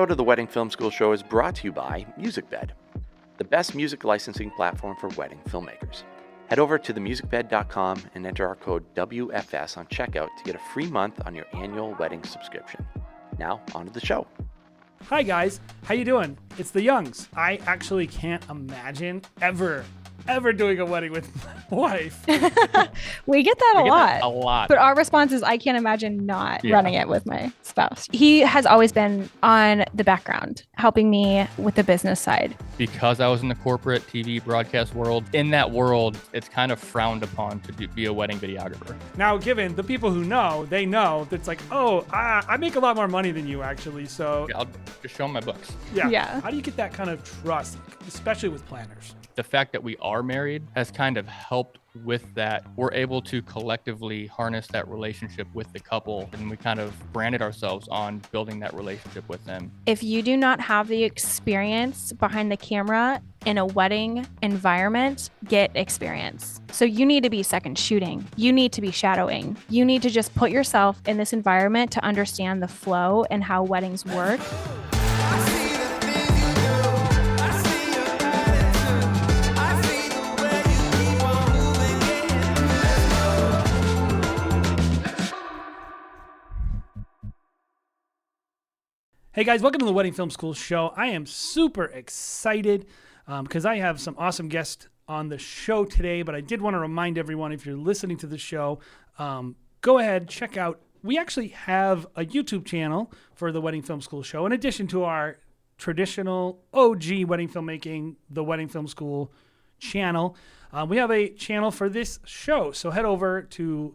episode of the Wedding Film School Show is brought to you by MusicBed, the best music licensing platform for wedding filmmakers. Head over to themusicbed.com and enter our code WFS on checkout to get a free month on your annual wedding subscription. Now, on to the show. Hi guys, how you doing? It's the Youngs. I actually can't imagine ever doing a wedding with my wife. We get that A lot. But our response is, I can't imagine not running it with my spouse. He has always been on the background, helping me with the business side. Because I was in the corporate TV broadcast world, in that world, it's kind of frowned upon to be a wedding videographer. Now, given the people who know, they know that's like, oh, I make a lot more money than you actually, so. I'll just show them my books. Yeah. How do you get that kind of trust, especially with planners? The fact that we are married has kind of helped with that. We're able to collectively harness that relationship with the couple, and we kind of branded ourselves on building that relationship with them. If you do not have the experience behind the camera in a wedding environment, get experience. So you need to be second shooting. You need to be shadowing. You need to just put yourself in this environment to understand the flow and how weddings work. Hey guys, welcome to the Wedding Film School Show. I am super excited because I have some awesome guests on the show today, but I did want to remind everyone, if you're listening to the show, go ahead, check out. We actually have a YouTube channel for the Wedding Film School Show, in addition to our traditional OG wedding filmmaking, the Wedding Film School channel. We have a channel for this show, so head over to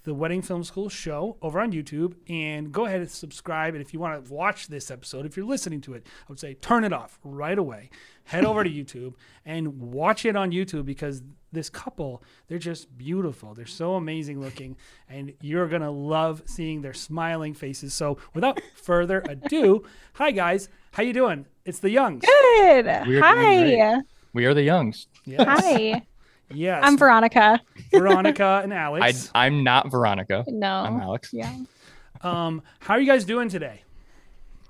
the Wedding Film School Show over on YouTube and go ahead and subscribe. And if you want to watch this episode, if you're listening to it, I would say turn it off right away. Head over to YouTube and watch it on YouTube, because this couple, they're just beautiful. They're so amazing looking, and you're going to love seeing their smiling faces. So without further ado, hi guys, how you doing? It's the Youngs. Good. We are Hi. We are the Youngs. Yes. Hi. Yes. I'm Veronica. Veronica and Alex. I'm not Veronica. No. I'm Alex. Yeah. How are you guys doing today?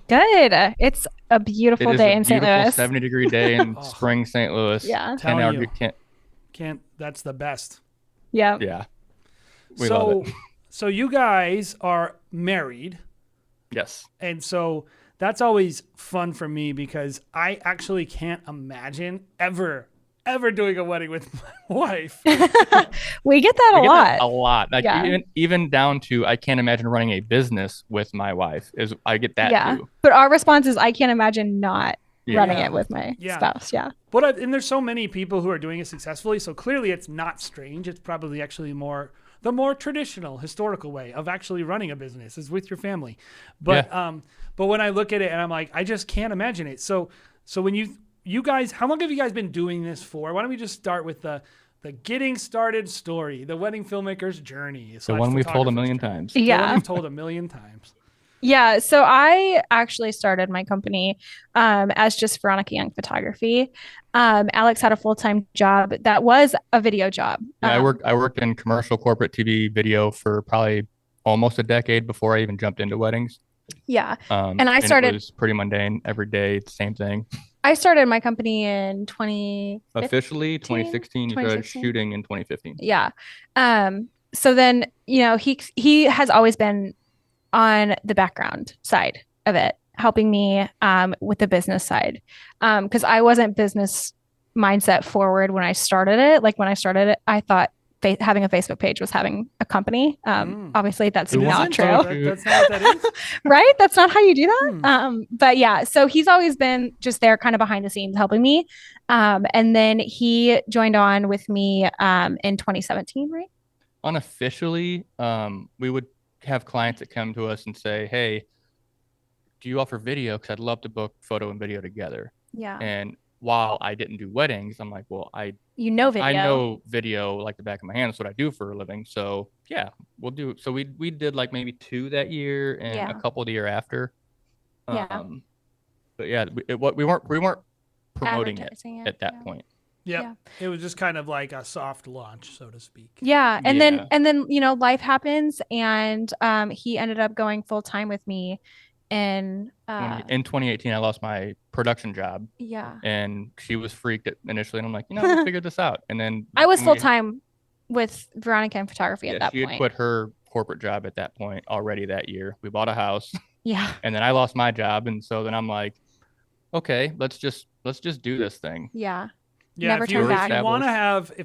Good. It's a beautiful day in St. Louis. 70-degree day in spring St. Louis. Yeah. 10 hour. you. Can't. That's the best. Yeah. Yeah. We love it. So you guys are married, Yes. and so that's always fun for me, because I actually can't imagine ever doing a wedding with my wife. We get that We a get lot. that a lot. Like Yeah. even down to, I can't imagine running a business with my wife. I get that too. But our response is, I can't imagine not running Yeah. it with my Yeah. spouse. Yeah. And there's so many people who are doing it successfully, so clearly it's not strange. It's probably actually the more traditional, historical way of actually running a business is with your family. But but when I look at it and I'm like, I just can't imagine it. So when you guys, how long have you guys been doing this for? Why don't we just start with the getting started story, the wedding filmmaker's journey. The one we've told a million times. The one Yeah. we've told a million times. Yeah. So I actually started my company as just Veronica Young Photography. Alex had a full-time job that was a video job. Yeah, I worked in commercial corporate TV video for probably almost a decade before I even jumped into weddings. Yeah. And started- it was pretty mundane every day, the same thing. I started my company in 2015. Officially 2016, you started 2016. shooting in 2015. Yeah. So then, he has always been on the background side of it, helping me with the business side. Because I wasn't business mindset forward when I started it. Like when I started it, I thought having a Facebook page was having a company. Obviously that's It not wasn't, true. That's not what that is. Right? That's not how you do that. But yeah, so he's always been just there kind of behind the scenes helping me. And then he joined on with me in 2017, right? Unofficially, we would have clients that come to us and say, hey, do you offer video? Because I'd love to book photo and video together. Yeah. And while I didn't do weddings, I'm like, well, Video. I know video like the back of my hand. That's what I do for a living. So yeah, we'll do. So we did like maybe 2 that year and a couple the year after. Yeah. But yeah, we weren't promoting it Advertising at that point. Yep. Yeah. It was just kind of like a soft launch, so to speak. Yeah. And Yeah. then, life happens, and he ended up going full time with me in In 2018, I lost my production job, yeah. and she was freaked initially, and I'm like, we'll figure this out. And then I was when full time with Veronica in photography at that she had point. quit her corporate job at that point already that year. We bought a house, Yeah. and then I lost my job, and so then I'm like, okay, let's just do this thing. Yeah. Yeah, Never if you turn back. if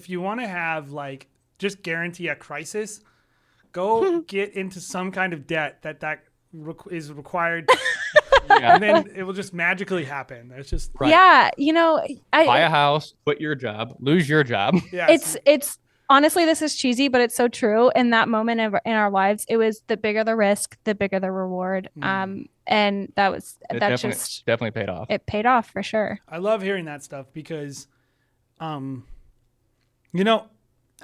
you want to have like just guarantee a crisis, go get into some kind of debt is required, Yeah. and then it will just magically happen. It's just Right. Yeah, Buy a house, quit your job, lose your job. yeah, it's honestly, this is cheesy, but it's so true. In that moment in our lives, it was the bigger the risk, the bigger the reward. And It just definitely paid off. it paid off for sure. I love hearing that stuff because, I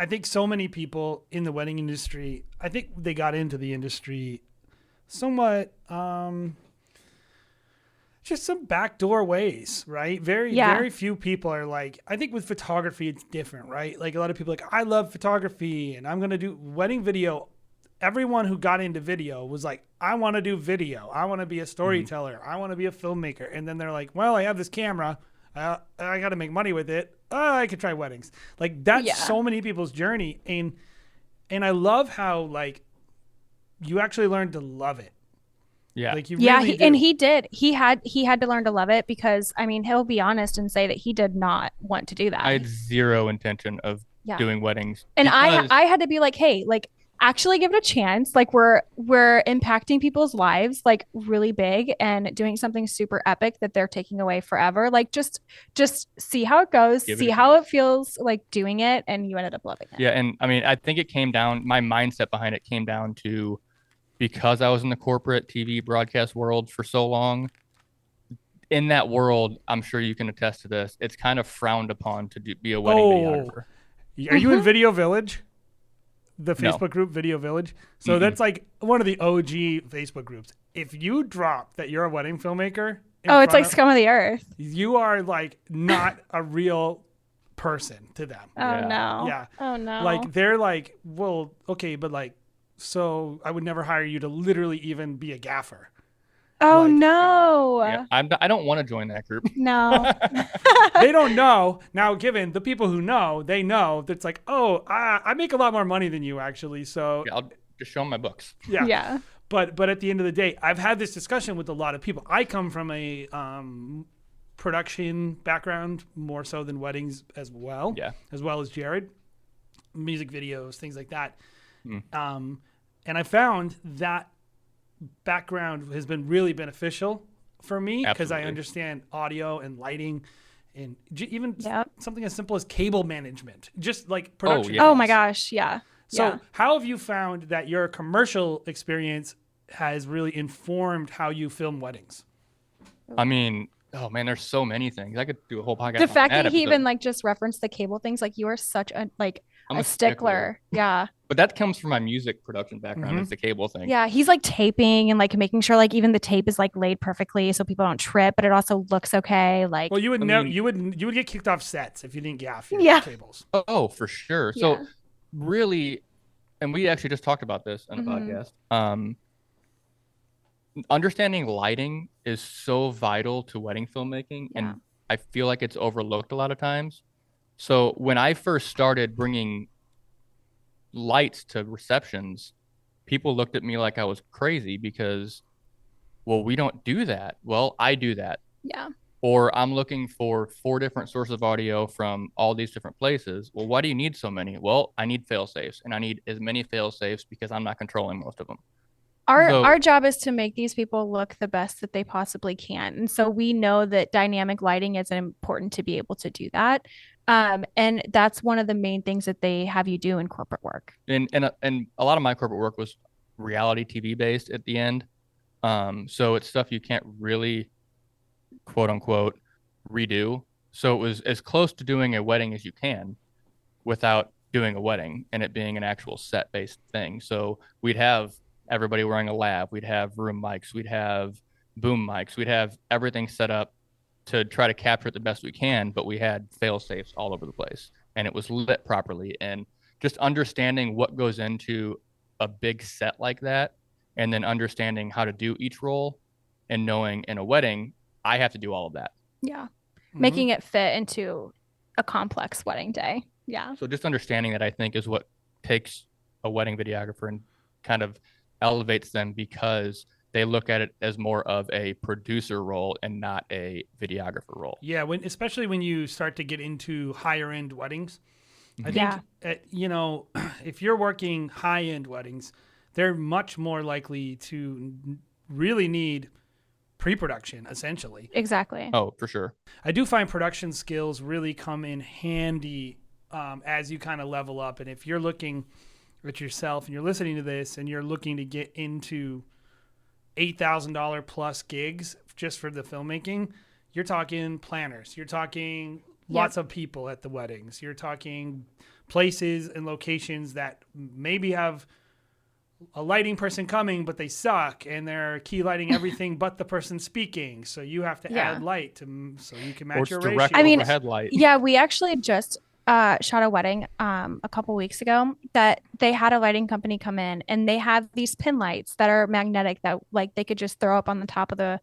think so many people in the wedding industry, I think they got into the industry somewhat, just some backdoor ways, right? Very few people are like, I think with photography, it's different, right? Like a lot of people are like, I love photography and I'm going to do wedding video. Everyone who got into video was like, I want to do video. I want to be a storyteller. I want to be a filmmaker. And then they're like, well, I have this camera. I got to make money with it. I could try weddings. Like that's so many people's journey. And I love how like you actually learned to love it. Yeah. Like you really do. And he did. He had to learn to love it because I mean, he'll be honest and say that he did not want to do that. I had zero intention of doing weddings. And because I had to be like, hey, like actually give it a chance. Like we're impacting people's lives like really big and doing something super epic that they're taking away forever. Like just see how it goes, see how it feels like doing it, and you ended up loving it. Yeah, and I mean, I think it came down, my mindset behind it came down to because I was in the corporate TV broadcast world for so long. In that world, I'm sure you can attest to this. It's kind of frowned upon to be a wedding videographer. Are you in Video Village? The Facebook group Video Village. So that's like one of the OG Facebook groups. If you drop that you're a wedding filmmaker, it's like scum of the earth. You are like not a real person to them. Oh no. Yeah. Oh no. Like they're like, well, okay, but like, so I would never hire you to literally even be a gaffer. Oh like, no. Yeah, I don't want to join that group. No. They don't know. Now, given the people who know, they know that's like, oh, I make a lot more money than you actually. So Yeah, I'll just show them my books. yeah. Yeah. But at the end of the day, I've had this discussion with a lot of people. I come from a production background more so than weddings as well. Yeah. As well as Jared. Music videos, things like that. And I found that background has been really beneficial for me because I understand audio and lighting and even something as simple as cable management, just like production. Oh my gosh. Yeah. So how have you found that your commercial experience has really informed how you film weddings? I mean, oh man, there's so many things. I could do a whole podcast. The fact on that he episode. even like just referenced the cable things, like you are such a I'm a stickler. Yeah. But that comes from my music production background. It's the cable thing. Yeah. He's like taping and like making sure like even the tape is like laid perfectly so people don't trip, but it also looks okay. Like Well, you would you would get kicked off sets if you didn't gaff your cables. Oh, for sure. So really, and we actually just talked about this on the podcast. Understanding lighting is so vital to wedding filmmaking, and I feel like it's overlooked a lot of times. So when I first started bringing lights to receptions, people looked at me like I was crazy because, well, we don't do that. Well, I do that. Yeah. Or I'm looking for 4 different sources of audio from all these different places. Well, why do you need so many? Well, I need fail safes, and I need as many fail safes because I'm not controlling most of them. Our job is to make these people look the best that they possibly can. And so we know that dynamic lighting is important to be able to do that. And that's one of the main things that they have you do in corporate work. And a lot of my corporate work was reality TV based at the end. So it's stuff you can't really, quote unquote, redo. So it was as close to doing a wedding as you can without doing a wedding and it being an actual set based thing. So we'd have everybody wearing a lab. We'd have room mics. We'd have boom mics. We'd have everything set up to try to capture it the best we can, but we had fail safes all over the place and it was lit properly. And just understanding what goes into a big set like that and then understanding how to do each role and knowing in a wedding, I have to do all of that. Yeah. Mhm. Making it fit into a complex wedding day. Yeah. So just understanding that, I think, is what takes a wedding videographer and kind of elevates them, because they look at it as more of a producer role and not a videographer role. Yeah, especially when you start to get into higher end weddings. I think, Yeah. If you're working high end weddings, they're much more likely to really need pre-production, essentially. Exactly. Oh, for sure. I do find production skills really come in handy as you kind of level up. And if you're looking at yourself and you're listening to this and you're looking to get into $8,000 plus gigs just for the filmmaking, you're talking planners. You're talking lots of people at the weddings. You're talking places and locations that maybe have a lighting person coming, but they suck and they're key lighting everything but the person speaking. So you have to add light so you can Or match it's your direct ratio. overhead light. Yeah, we actually just shot a wedding a couple weeks ago that they had a lighting company come in, and they have these pin lights that are magnetic that like they could just throw up on the top of the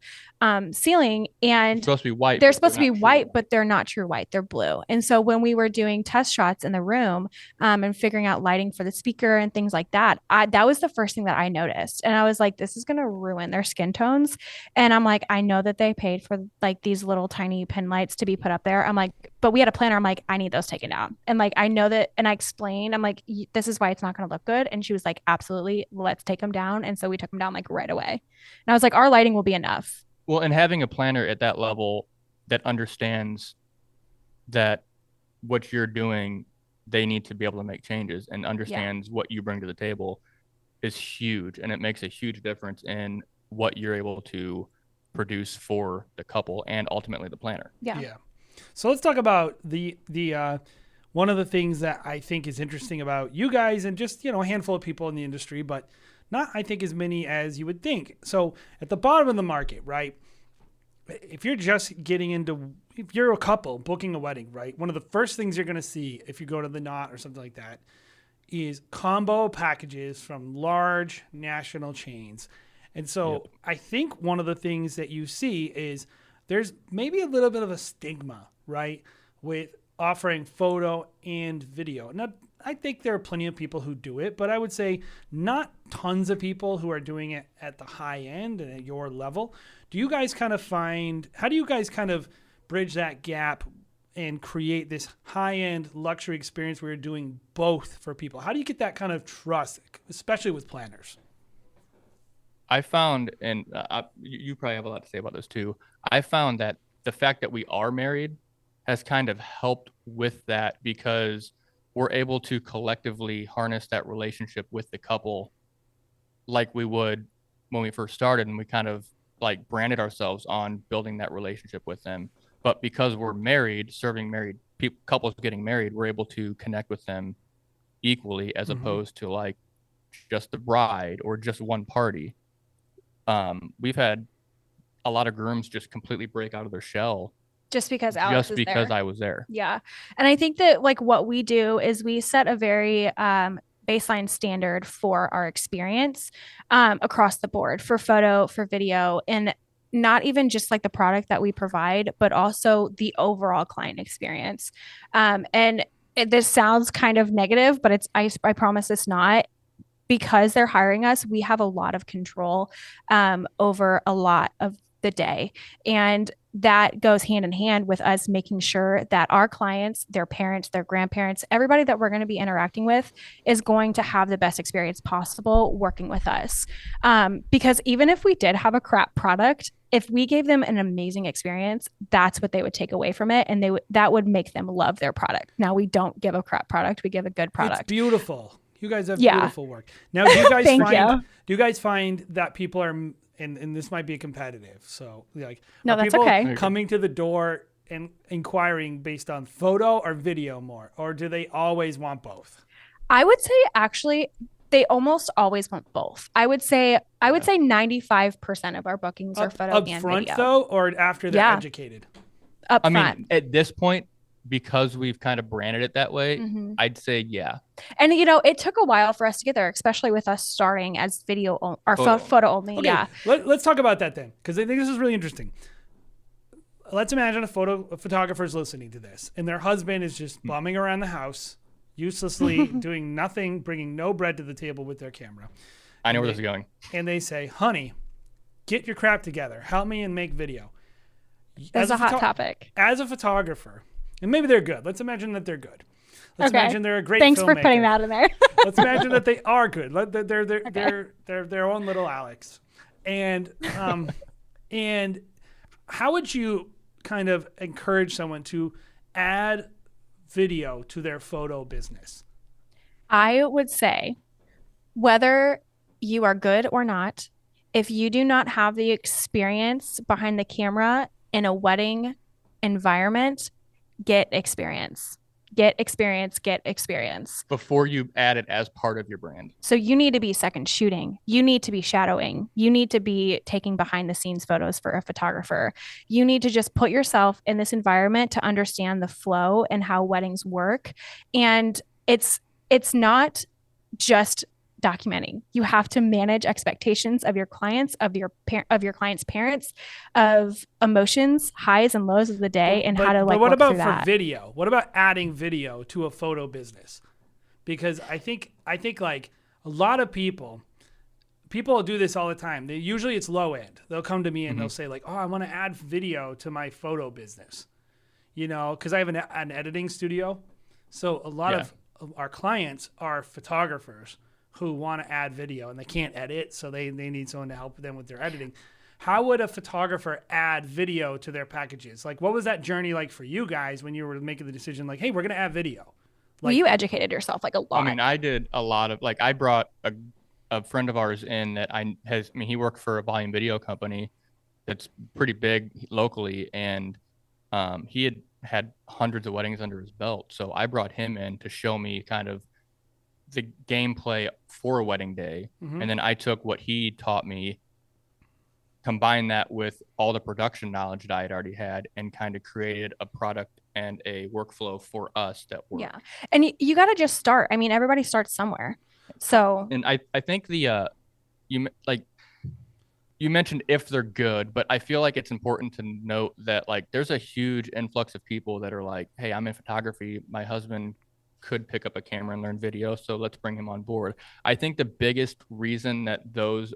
ceiling, and It's supposed to be white. they're but supposed to be not true white, but they're not true white. They're blue. And so when we were doing test shots in the room and figuring out lighting for the speaker and things like that, that was the first thing that I noticed. And I was like, this is going to ruin their skin tones. And I'm like, I know that they paid for like these little tiny pin lights to be put up there. I'm like, but we had a planner. I'm like, I need those taken down. And like, I know that. And I explained, I'm like, this is why it's not going to look good. And she was like, absolutely, let's take them down. And so we took them down like right away. And I was like, our lighting will be enough. Well, and having a planner at that level that understands that what you're doing, they need to be able to make changes, and understands what you bring to the table is huge. And it makes a huge difference in what you're able to produce for the couple and ultimately the planner. Yeah. So let's talk about the one of the things that I think is interesting about you guys and just, a handful of people in the industry, but not, I think, as many as you would think. So at the bottom of the market, right? If you're if you're a couple booking a wedding, right? One of the first things you're going to see if you go to the Knot or something like that is combo packages from large national chains. And so I think one of the things that you see is there's maybe a little bit of a stigma, right? With offering photo and video. Now, I think there are plenty of people who do it, but I would say not tons of people who are doing it at the high end and at your level. How do you guys kind of bridge that gap and create this high-end luxury experience where you're doing both for people? How do you get that kind of trust, especially with planners? I found, and you probably have a lot to say about this too, I found that the fact that we are married has kind of helped with that, because we're able to collectively harness that relationship with the couple like we would when we first started, and we kind of like branded ourselves on building that relationship with them. But because we're married, serving married couples getting married, we're able to connect with them equally, as opposed to like just the bride or just one party. We've had a lot of grooms just completely break out of their shell Just because Alex just is because there. I was there. Yeah. And I think that like what we do is we set a very baseline standard for our experience across the board for photo, for video, and not even just like the product that we provide, but also the overall client experience. This sounds kind of negative, but I promise it's not. Because they're hiring us, we have a lot of control over a lot of the day. And that goes hand in hand with us making sure that our clients, their parents, their grandparents, everybody that we're going to be interacting with is going to have the best experience possible working with us. Because even if we did have a crap product, if we gave them an amazing experience, that's what they would take away from it. And that would make them love their product. Now, we don't give a crap product. We give a good product. It's beautiful. You guys have beautiful work. Now, do you guys find that people are, and this might be competitive, so like, no, that's okay. Coming to the door and inquiring based on photo or video more, or do they always want both? I would say actually they almost always want both. I would say 95% of our bookings are photo and video. Up front though, or after they're educated? Up I front. mean, at this point, because we've kind of branded it that way, Mhm. I'd say yeah. And it took a while for us to get there, especially with us starting as video or Photo. photo only. Okay, Yeah. let's talk about that then, because I think this is really interesting. Let's imagine a photographer's listening to this, and their husband is just bumming around the house, uselessly doing nothing, bringing no bread to the table with their camera. I know where this is going. And they say, honey, get your crap together. Help me and make video. That's a hot photo- topic. As a photographer, and maybe they're good. Let's imagine that they're good. Let's Okay. imagine they're a great Thanks for filmmaker. putting that in there. Let's imagine that they are good. They're their own little Alex. And and how would you kind of encourage someone to add video to their photo business? I would say, whether you are good or not, if you do not have the experience behind the camera in a wedding environment, get experience. Get experience, get experience. Before you add it as part of your brand. So you need to be second shooting. You need to be shadowing. You need to be taking behind the scenes photos for a photographer. You need to just put yourself in this environment to understand the flow and how weddings work. And it's not just documenting. You have to manage expectations of your clients, of your clients' parents, of emotions, highs and lows of the day, and how to But what work about through for that. video? What about adding video to a photo business? Because I think like a lot of people do this all the time. Usually it's low end. They'll come to me and they'll say like, "Oh, I want to add video to my photo business." Because I have an editing studio. So a lot of our clients are photographers who want to add video and they can't edit, so they need someone to help them with their editing. How would a photographer add video to their packages? Like, what was that journey like for you guys when you were making the decision, like, hey, we're going to add video? Well, you educated yourself like a lot. I mean, I did a lot of I brought a friend of ours in that he worked for a volume video company that's pretty big locally, and he had hundreds of weddings under his belt. So I brought him in to show me kind of the gameplay for a wedding day. And then I took what he taught me, combined that with all the production knowledge that I had already had, and kind of created a product and a workflow for us that worked. Yeah. And you got to just start. I mean, everybody starts somewhere. So, And I think you mentioned if they're good, but I feel like it's important to note that like there's a huge influx of people that are like, hey, I'm in photography. My husband could pick up a camera and learn video, so let's bring him on board. I think the biggest reason that those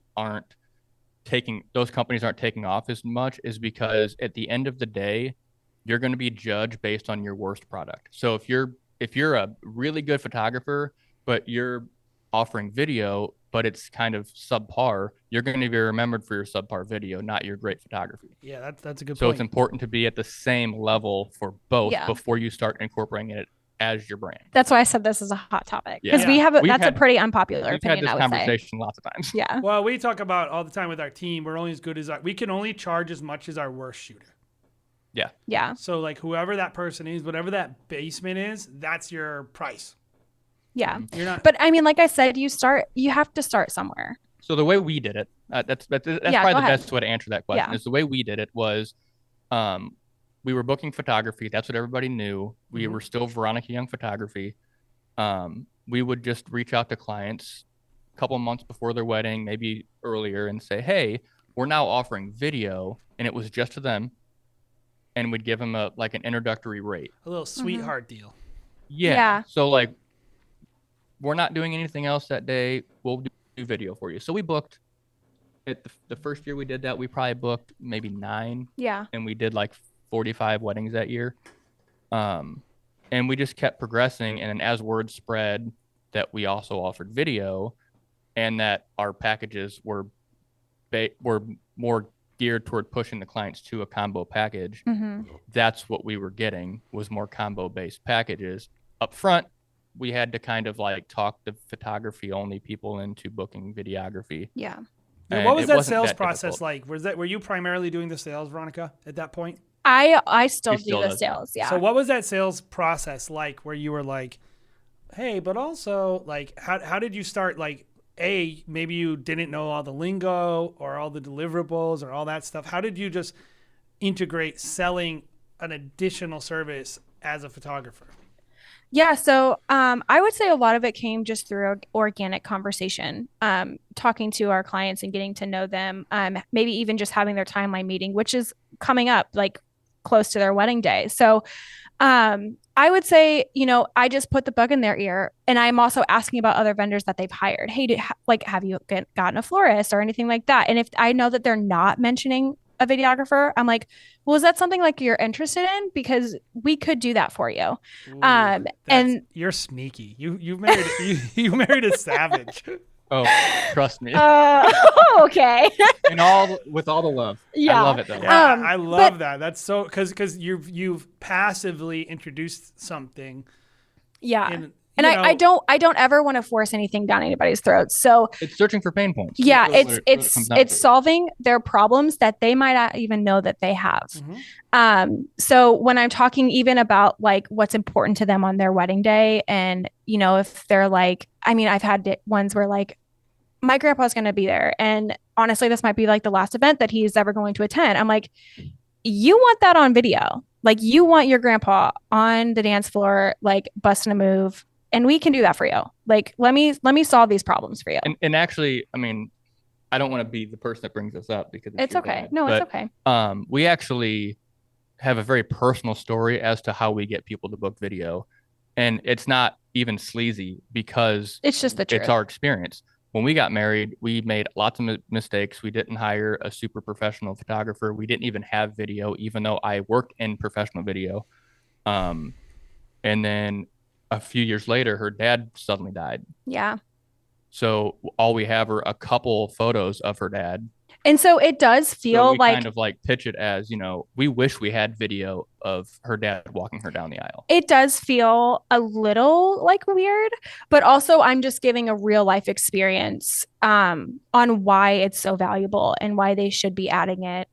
companies aren't taking off as much is because at the end of the day, you're going to be judged based on your worst product. So if you're a really good photographer, but you're offering video, but it's kind of subpar, you're going to be remembered for your subpar video, not your great photography. Yeah, that's a good point. So it's important to be at the same level for both Yeah. before you start incorporating it as your brand. that's why I said this is a hot topic, Yeah. because Yeah. that's a pretty unpopular We've had opinion, this I would say. conversation lots of times. Yeah. Well, we talk about all the time with our team. We're only as good as we can only charge as much as our worst shooter. Yeah. So like whoever that person is, whatever that basement is, that's your price. Yeah. You're not. But I mean, like I said, you have to start somewhere. So the way we did it, that's probably go the ahead. best way to answer that question. Yeah. Is the way we did it was, we were booking photography. That's what everybody knew. We were still Veronica Young Photography. We would just reach out to clients a couple months before their wedding, maybe earlier, and say, hey, we're now offering video, and it was just to them. And we'd give them an introductory rate. A little sweetheart deal. Yeah. So we're not doing anything else that day. We'll do video for you. So we booked at the first year we did that, we probably booked maybe 9, Yeah. and we did 45 weddings that year. And we just kept progressing. And then as word spread that we also offered video and that our packages were more geared toward pushing the clients to a combo package, that's what we were getting, was more combo based packages. Up front, we had to kind of talk the photography only people into booking videography. Yeah. Now, And what was it that wasn't sales that process difficult. like? Were you primarily doing the sales, Veronica, at that point? I still She do still the does. sales. Yeah. So what was that sales process like where you were like, hey, but also how did you start maybe you didn't know all the lingo or all the deliverables or all that stuff. How did you just integrate selling an additional service as a photographer? Yeah, so I would say a lot of it came just through organic conversation, talking to our clients and getting to know them, maybe even just having their timeline meeting, which is coming up like close to their wedding day. So I would say, I just put the bug in their ear, and I'm also asking about other vendors that they've hired. Hey, have you gotten a florist or anything like that? And if I know that they're not mentioning a videographer, I'm like, well, is that something like you're interested in? Because we could do that for you. Ooh, And you're sneaky. You married you married a savage. Oh, trust me. Okay. With all the love. Yeah. I love it though. Yeah, I love that. That's so because you've passively introduced something. Yeah. And I don't ever want to force anything down anybody's throats. So It's searching for pain points. yeah, That's what it comes down it's to. solving their problems that they might not even know that they have. Mhm. So when I'm talking even about like what's important to them on their wedding day, and if they're like, I mean, I've had ones where like my grandpa's going to be there, and honestly, this might be like the last event that he's ever going to attend. I'm like, you want that on video? Like, you want your grandpa on the dance floor, like busting a move, and we can do that for you. Like, let me solve these problems for you. And actually, I mean, I don't want to be the person that brings this up because It's your okay. dad, No, but, it's okay. we actually have a very personal story as to how we get people to book video, and it's not even sleazy because It's just the truth. it's our experience. When we got married, we made lots of mistakes. We didn't hire a super professional photographer. We didn't even have video, even though I worked in professional video. And then a few years later, her dad suddenly died. Yeah. So all we have are a couple photos of her dad. And so it does So feel we like kind of like pitch it as, we wish we had video of her dad walking her down the aisle. it does feel a little like weird, but also I'm just giving a real life experience on why it's so valuable and why they should be adding it.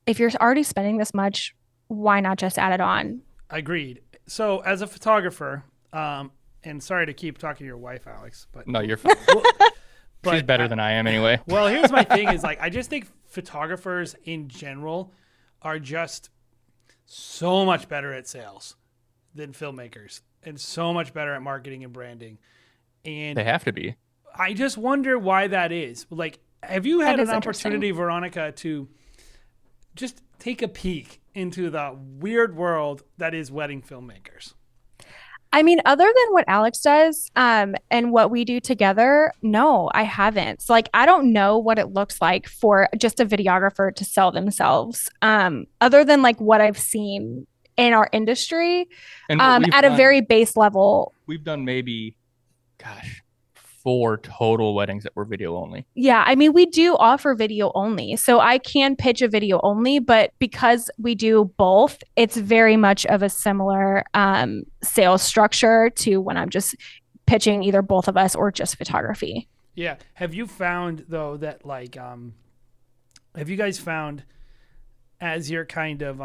If you're already spending this much, why not just add it on? Agreed. So as a photographer, and sorry to keep talking to your wife, Alex, but No, you're fine. but She's better than I am anyway. Well, here's my thing is like I just think photographers in general are just so much better at sales than filmmakers and so much better at marketing and branding. And They have to be. I just wonder why that is. Like, have you had That an is interesting. opportunity, Veronica, to just take a peek into the weird world that is wedding filmmakers? I mean, other than what Alex does, and what we do together, no, I haven't. So, like, I don't know what it looks like for just a videographer to sell themselves. Other than like what I've seen in our industry, And what we've at a done- very base level. We've done maybe, 4 total weddings that were video only. Yeah, I mean, we do offer video only. So I can pitch a video only, but because we do both, it's very much of a similar sales structure to when I'm just pitching either both of us or just photography. Yeah. Have you found though that like have you guys found as you're kind of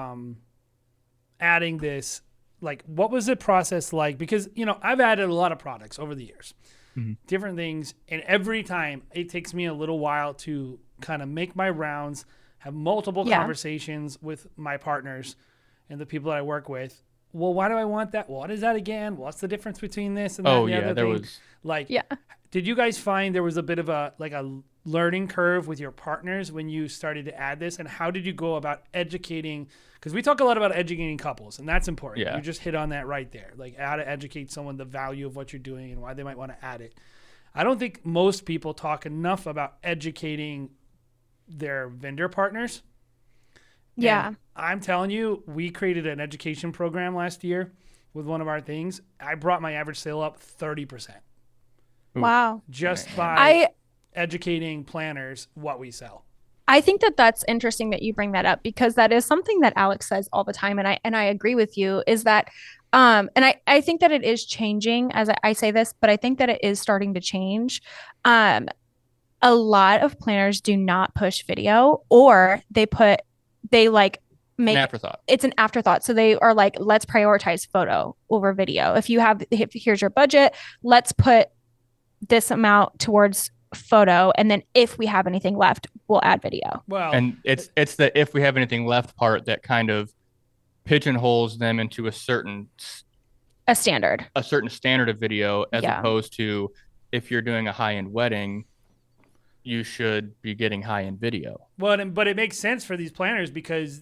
adding this, like what was the process like? Because I've added a lot of products over the years. Mhm. Different things, and every time it takes me a little while to kind of make my rounds, have multiple Yeah. conversations with my partners and the people that I work with. Well, why do I want that? What is that again? What's the difference between this and that? Oh and the yeah, other there thing? was. Like, Yeah. did you guys find there was a bit of a learning curve with your partners when you started to add this, and how did you go about educating? Because we talk a lot about educating couples, and that's important. Yeah. You just hit on that right there, like how to educate someone the value of what you're doing and why they might want to add it. I don't think most people talk enough about educating their vendor partners. Yeah. And I'm telling you, we created an education program last year with one of our things. I brought my average sale up 30% Ooh. Wow. just by I educating planners what we sell. I think that that's interesting that you bring that up, because that is something that Alex says all the time. And I agree with you, is that, and I think that it is changing as I say this, but I think that it is starting to change. A lot of planners do not push video, or they make An afterthought. it's an afterthought. So they are like, let's prioritize photo over video. If here's your budget, let's put this amount towards photo, and then if we have anything left, we'll add video. Well, And it's the if we have anything left part that kind of pigeonholes them into A standard. standard of video, as Yeah. opposed to if you're doing a high-end wedding, you should be getting high-end video. Well, but it makes sense for these planners because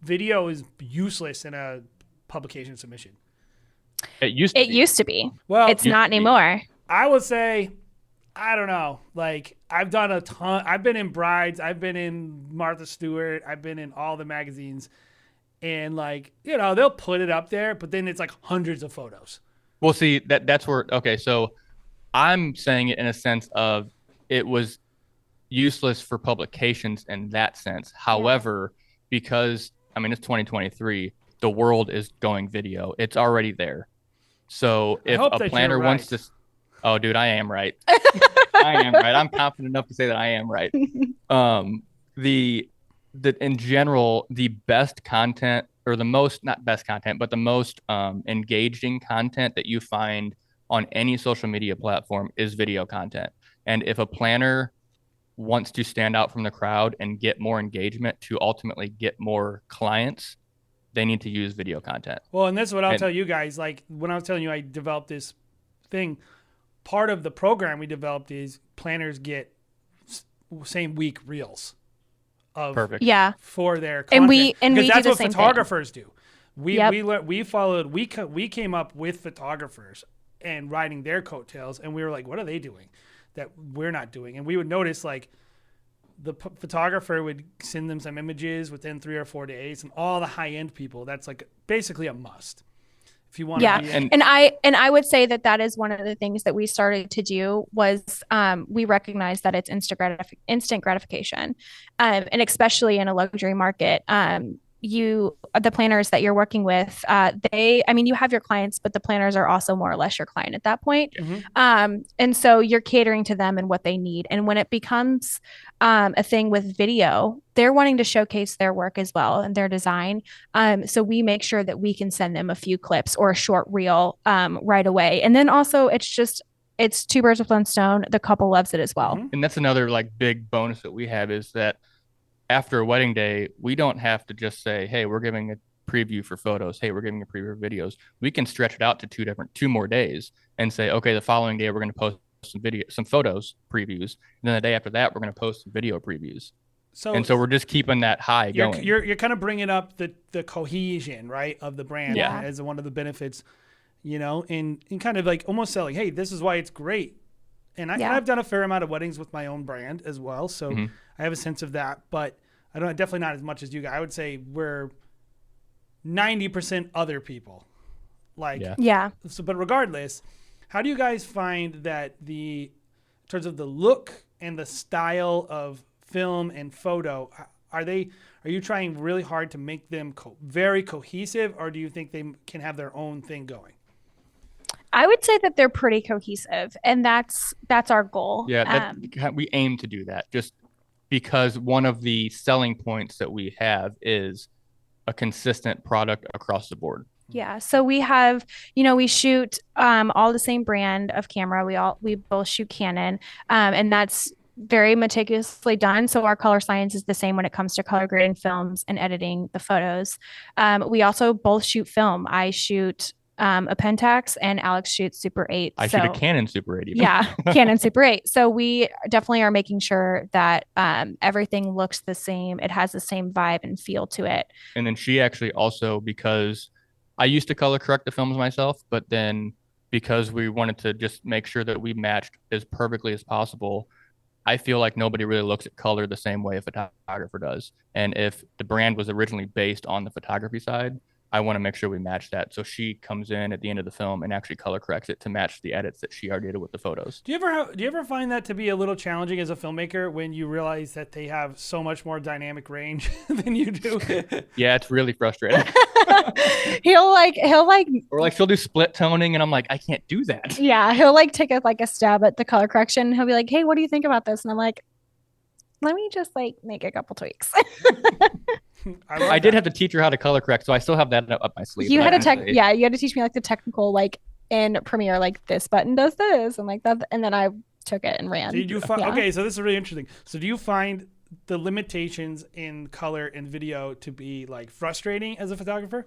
video is useless in a publication submission. It used Used to be. Well, It's not anymore. I would say, I don't know. Like, I've done a ton. I've been in Brides. I've been in Martha Stewart. I've been in all the magazines. And, like, you know, they'll put it up there, but then it's like hundreds of photos. Well, see, that's where, okay, so I'm saying it in a sense of it was useless for publications in that sense. However, because, I mean, it's 2023, the world is going video. It's already there. So if hope a that planner you're wants right. to, oh, dude, I am right. I am right. I'm confident enough to say that I am right. In general, the best content, or the most, not best content, but the most engaging content that you find on any social media platform is video content. And if a planner wants to stand out from the crowd and get more engagement to ultimately get more clients, they need to use video content. Well, and this is what I'll tell you guys. Like, when I was telling you I developed this thing, part of the program we developed is planners get same week reels of Perfect. Yeah. for their And content. we do Because that's the what same thing. photographers do. We Yep. we came up with photographers and riding their coattails, and we were like, what are they doing that we're not doing? And we would notice, like, the photographer would send them some images within 3 or 4 days, and all the high end people, that's like basically a must if you want Yeah. to be And- And I would say that is one of the things that we started to do was we recognize that it's instant gratification, and especially in a luxury market. The planners that you're working with, you have your clients, but the planners are also more or less your client at that point. Mhm. And so you're catering to them and what they need. And when it becomes a thing with video, they're wanting to showcase their work as well and their design. So we make sure that we can send them a few clips or a short reel right away. And then also it's two birds with one stone. The couple loves it as well. Mhm. And that's another like big bonus that we have is that after a wedding day, we don't have to just say, hey, we're giving a preview for photos. Hey, we're giving a preview for videos. We can stretch it out to two more days and say, okay, the following day we're going to post some photos previews. And then the day after that, we're going to post some video previews. So we're just keeping that high going. You're kind of bringing up the cohesion, right, of the brand Yeah. as one of the benefits, you know, and kind of like almost selling, hey, this is why it's great. And I've done a fair amount of weddings with my own brand as well, so I have a sense of that. But I don't definitely not as much as you guys. I would say we're 90% other people, like Yeah. So. But regardless, how do you guys find that in terms of the look and the style of film and photo, are you trying really hard to make them very cohesive, or do you think they can have their own thing going? I would say that they're pretty cohesive, and that's our goal. Yeah, we aim to do that just because one of the selling points that we have is a consistent product across the board. Yeah. So we have, we shoot all the same brand of camera. We both shoot Canon, and that's very meticulously done. So our color science is the same when it comes to color grading films and editing the photos. We also both shoot film. I shoot a Pentax and Alex shoots Super 8. I shoot a Canon Super 8. Even. Yeah, Canon Super 8. So we definitely are making sure that everything looks the same. It has the same vibe and feel to it. And then she actually also, because I used to color correct the films myself, but then because we wanted to just make sure that we matched as perfectly as possible, I feel like nobody really looks at color the same way a photographer does. And if the brand was originally based on the photography side, I want to make sure we match that. So she comes in at the end of the film and actually color corrects it to match the edits that she already did with the photos. Do you ever find that to be a little challenging as a filmmaker when you realize that they have so much more dynamic range than you do? Yeah, it's really frustrating. he'll like Or like she'll do split toning and I'm like, I can't do that. yeah, he'll like take a stab at the color correction. He'll be like, hey, what do you think about this? And I'm like, let me just like make a couple tweaks. I did have to teach her how to color correct, so I still have that up my sleeve. You had to actually. you had to teach me like the technical, like in Premiere, like this button does this and like that, and then I took it and ran. Did you find? Okay, so this is really interesting. So do you find the limitations in color and video to be like frustrating as a photographer?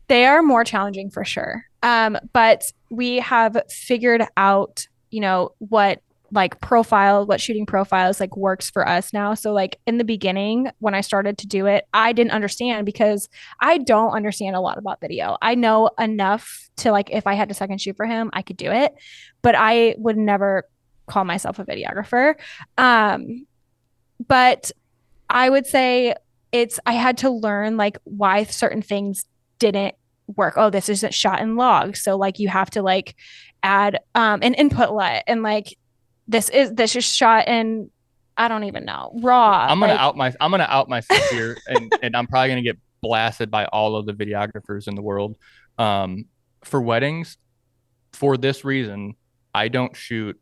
They are more challenging for sure. But we have figured out, what what shooting profiles like works for us now. So like in the beginning, when I started to do it, I didn't understand because I don't understand a lot about video. I know enough to like, if I had to second shoot for him, I could do it, but I would never call myself a videographer. But I would say I had to learn like why certain things didn't work. Oh, this isn't shot in log. So like you have to like add an input LUT and like this is shot in, I don't even know, raw. I'm gonna out myself here, and I'm probably gonna get blasted by all of the videographers in the world. For weddings, for this reason, I don't shoot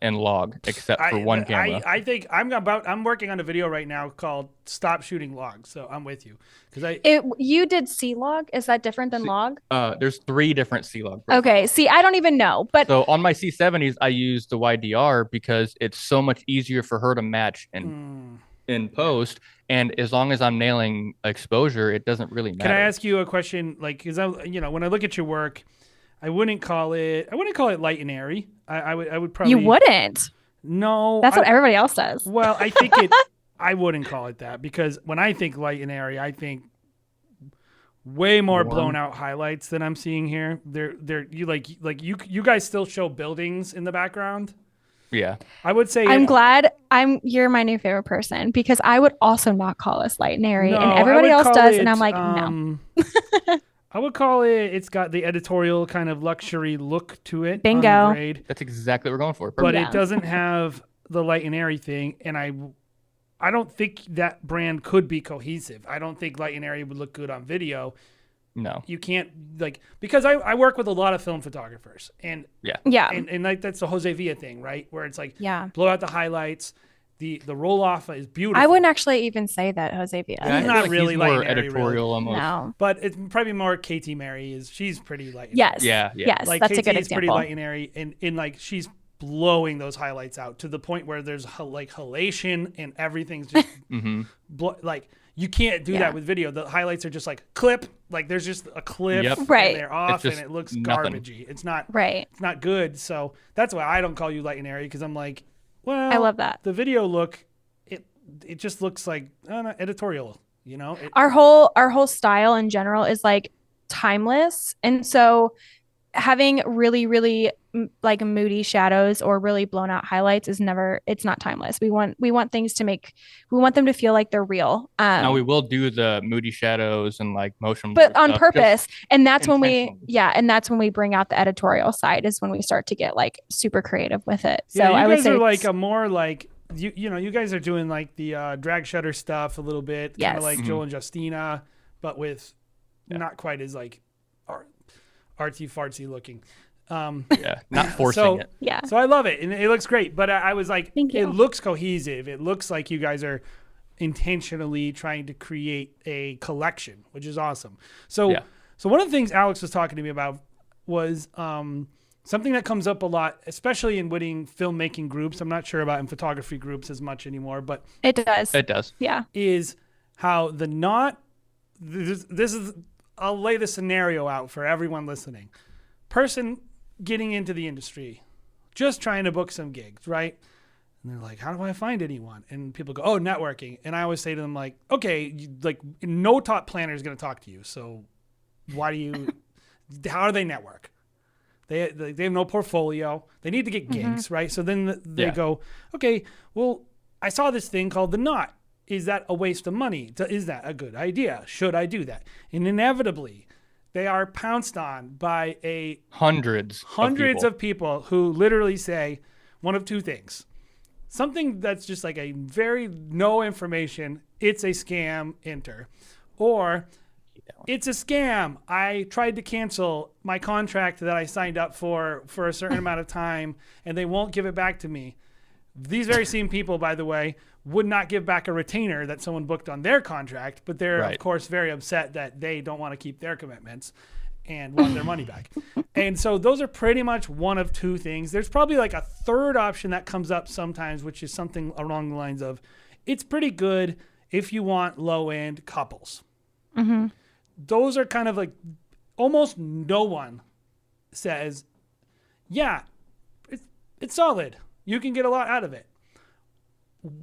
in log except for one camera. I think I'm working on a video right now called "Stop Shooting Logs," so I'm with you because you did C-Log. Is that different than log? There's 3 different C-Log. Okay, see, I don't even know, but so on my C70s, I use the YDR because it's so much easier for her to match in post, and as long as I'm nailing exposure, it doesn't really matter. Can I ask you a question? Like, because when I look at your work, I wouldn't call it light and airy. I would probably. You wouldn't. No. That's what everybody else does. Well, I think I wouldn't call it that because when I think light and airy, I think way more blown out highlights than I'm seeing here. You guys still show buildings in the background. Yeah. I would say I'm glad you're my new favorite person because I would also not call us light and airy, and everybody else does, and I'm like, no. I would call it's got the editorial kind of luxury look to it. Bingo. That's exactly what we're going for. But it doesn't have the light and airy thing. And I don't think that brand could be cohesive. I don't think light and airy would look good on video. No. You can't because I work with a lot of film photographers and and like that's the Jose Villa thing, right? Where it's like blow out the highlights. The roll off is beautiful. I wouldn't actually even say that Jose Villa. Yeah, he's not really he's more light and airy, editorial really. almost. No. But it's probably more Katie Mary she's pretty light. And yes. airy. Yes. Like That's Katie a good is example. pretty light and airy, and like she's blowing those highlights out to the point where there's like halation and everything's just like you can't do that with video. The highlights are just like clip, like there's just a clip and they're off and it looks garbagey. It's not It's not good. So that's why I don't call you light and airy because I'm like, well, I love that. The video look, it just looks like editorial, Our whole style in general is like timeless, and so having really, really like moody shadows or really blown out highlights it's not timeless. We want things we want them to feel like they're real. Now we will do the moody shadows and like motion, but on purpose. And that's when we bring out the editorial side is when we start to get like super creative with it. So you I would guys say are like a more like you guys are doing like the drag shutter stuff a little bit, kind of like Joel and Justina, but with not quite as like artsy fartsy looking. Not forcing it. Yeah. So I love it, and it looks great. But I was like, Thank you. It looks cohesive. It looks like you guys are intentionally trying to create a collection, which is awesome. So one of the things Alex was talking to me about was something that comes up a lot, especially in wedding filmmaking groups. I'm not sure about in photography groups as much anymore, but it does. It does. Yeah. Is how the knot. This is. I'll lay the scenario out for everyone listening. Person getting into the industry, just trying to book some gigs, right? And they're like, how do I find anyone? And people go, oh, networking. And I always say to them, like, okay, no top planner is going to talk to you. So how do they network? They have no portfolio. They need to get gigs, right? So then they go, okay, well, I saw this thing called The Knot. Is that a waste of money? Is that a good idea? Should I do that? And inevitably, they are pounced on by hundreds of people who literally say one of two things. Something that's just like a very no information, it's a scam, enter. Or it's a scam. I tried to cancel my contract that I signed up for a certain amount of time, and they won't give it back to me. These very same people, by the way, would not give back a retainer that someone booked on their contract, but they're, of course, very upset that they don't want to keep their commitments. and want their money back. And so those are pretty much one of two things. There's probably like a third option that comes up sometimes, which is something along the lines of, it's pretty good if you want low-end couples. Mm-hmm. Those are kind of like, almost no one says, yeah, it's solid. You can get a lot out of it.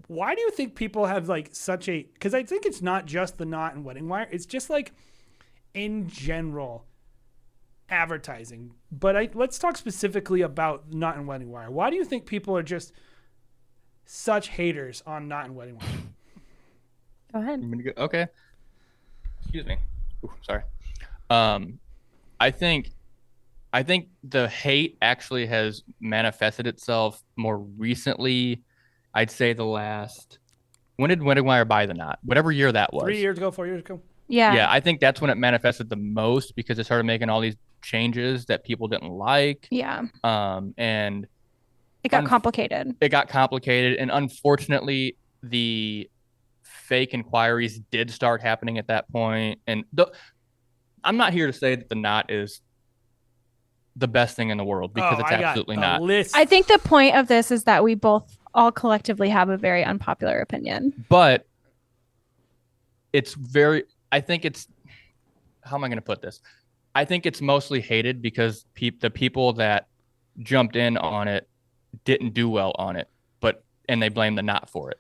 Why do you think people have like such a, because I think it's not just the Knot and Wedding Wire. It's just like in general advertising. But let's talk specifically about Knot and Wedding Wire. Why do you think people are just such haters on Knot and Wedding Wire? Go ahead. Okay. Excuse me. Ooh, sorry. I think the hate actually has manifested itself more recently. I'd say the last. When did Wedding Wire buy the Knot? Whatever year that was. 3 years ago, 4 years ago. Yeah. Yeah, I think that's when it manifested the most because it started making all these changes that people didn't like. Yeah. And It got complicated. It got complicated, and unfortunately, the fake inquiries did start happening at that point. And I'm not here to say that the Knot is the best thing in the world because it's absolutely not. I think the point of this is that we both all collectively have a very unpopular opinion. But I think it's, how am I going to put this? I think it's mostly hated because the people that jumped in on it didn't do well on it, and they blame the Knot for it.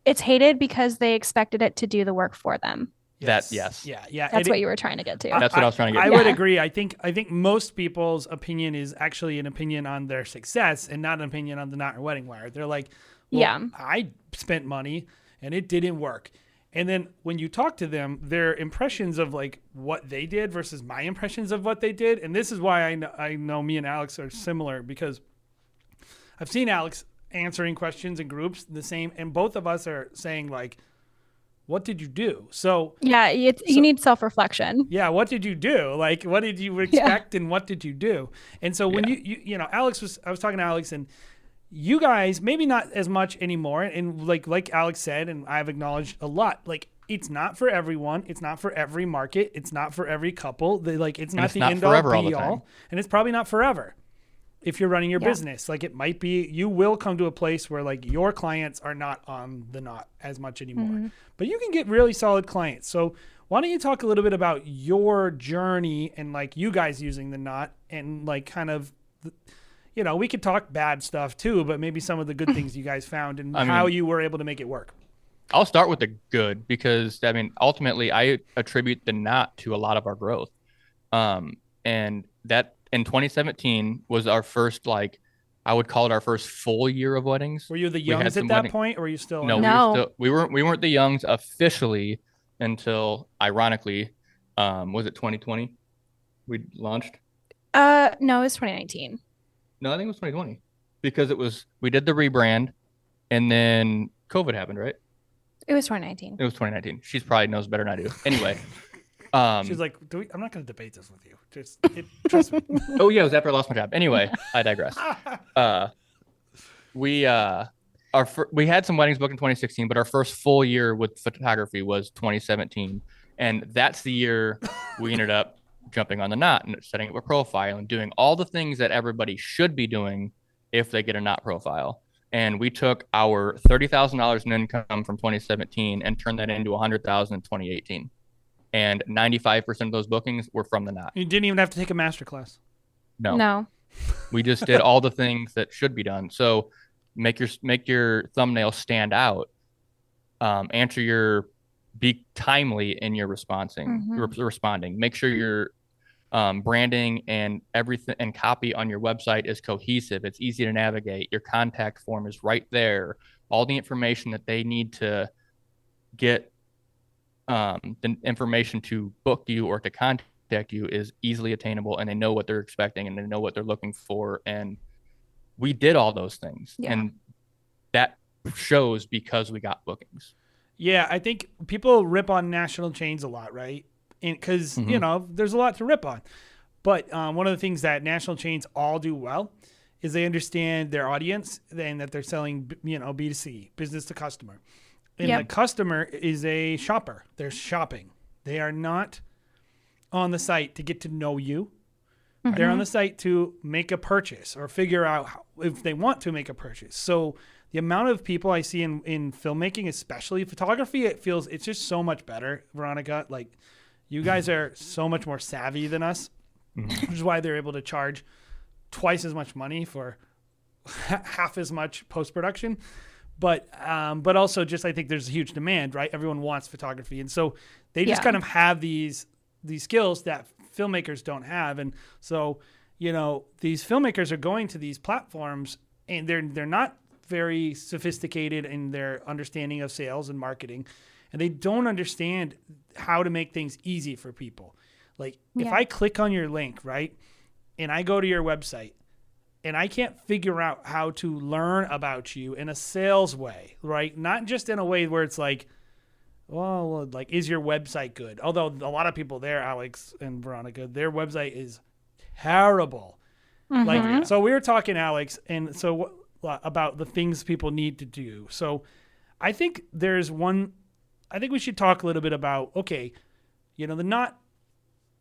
It's hated because they expected it to do the work for them. Yes. Yeah. That's what you were trying to get to. That's what I was trying to get to. I would agree. I think most people's opinion is actually an opinion on their success and not an opinion on the Knot and Wedding Wire. They're like, well, I spent money and it didn't work. And then when you talk to them, their impressions of like what they did versus my impressions of what they did. And this is why I know me and Alex are similar, because I've seen Alex answering questions in groups the same. And both of us are saying like, what did you do? So yeah, you need self-reflection. Yeah. What did you do? Like, what did you expect and what did you do? And so when you know, I was talking to Alex, and you guys, maybe not as much anymore. And like Alex said, and I've acknowledged a lot, like it's not for everyone. It's not for every market. It's not for every couple. It's not the end all be all. And it's probably not forever. If you're running your business, like it might be, you will come to a place where like your clients are not on the Knot as much anymore, but you can get really solid clients. So why don't you talk a little bit about your journey and like you guys using the Knot and like kind of, you know, we could talk bad stuff too, but maybe some of the good things you guys found and how you were able to make it work. I'll start with the good because I mean, ultimately I attribute the Knot to a lot of our growth. And that, in 2017 was our first, like, I would call it our first full year of weddings. Were you the youngs at that point, or were you still? No, we weren't the youngs officially until, ironically, was it 2020? We launched. No, it was 2019. No, I think it was 2020 because we did the rebrand, and then COVID happened, right? It was 2019. It was 2019. She probably knows better than I do. Anyway. She's like, I'm not going to debate this with you. Trust me. Oh yeah, it was after I lost my job. Anyway, I digress. We had some weddings booked in 2016, but our first full year with photography was 2017, and that's the year we ended up jumping on the Knot and setting up a profile and doing all the things that everybody should be doing if they get a Knot profile. And we took our $30,000 in income from 2017 and turned that into $100,000 in 2018. And 95% of those bookings were from the Knot. You didn't even have to take a master class. No. We just did all the things that should be done. So make your thumbnail stand out. Be timely in your responding. Make sure your branding and everything and copy on your website is cohesive. It's easy to navigate. Your contact form is right there. All the information that they need to get the information to book you or to contact you is easily attainable, and they know what they're expecting and they know what they're looking for. And we did all those things, and that shows because we got bookings. Yeah, I think people rip on national chains a lot, right? Because you know, there's a lot to rip on. But one of the things that national chains all do well is they understand their audience and that they're selling, you know, B2C, business to customer. And the customer is a shopper. They're shopping. They are not on the site to get to know you. They're on the site to make a purchase or figure out if they want to make a purchase. So the amount of people I see in filmmaking, especially photography, it's just so much better, Veronica. Like, you guys are so much more savvy than us, which is why they're able to charge twice as much money for half as much post-production. But also just, I think there's a huge demand, right? Everyone wants photography. And so they just kind of have these skills that filmmakers don't have. And so, these filmmakers are going to these platforms and they're not very sophisticated in their understanding of sales and marketing. And they don't understand how to make things easy for people. Like, if I click on your link, right, and I go to your website, and I can't figure out how to learn about you in a sales way, right? Not just in a way where it's like, well, like, is your website good? Although a lot of people there, Alex and Veronica, their website is terrible. Like, so we were talking, Alex, and so about the things people need to do. So I think we should talk a little bit about, okay, the Knot,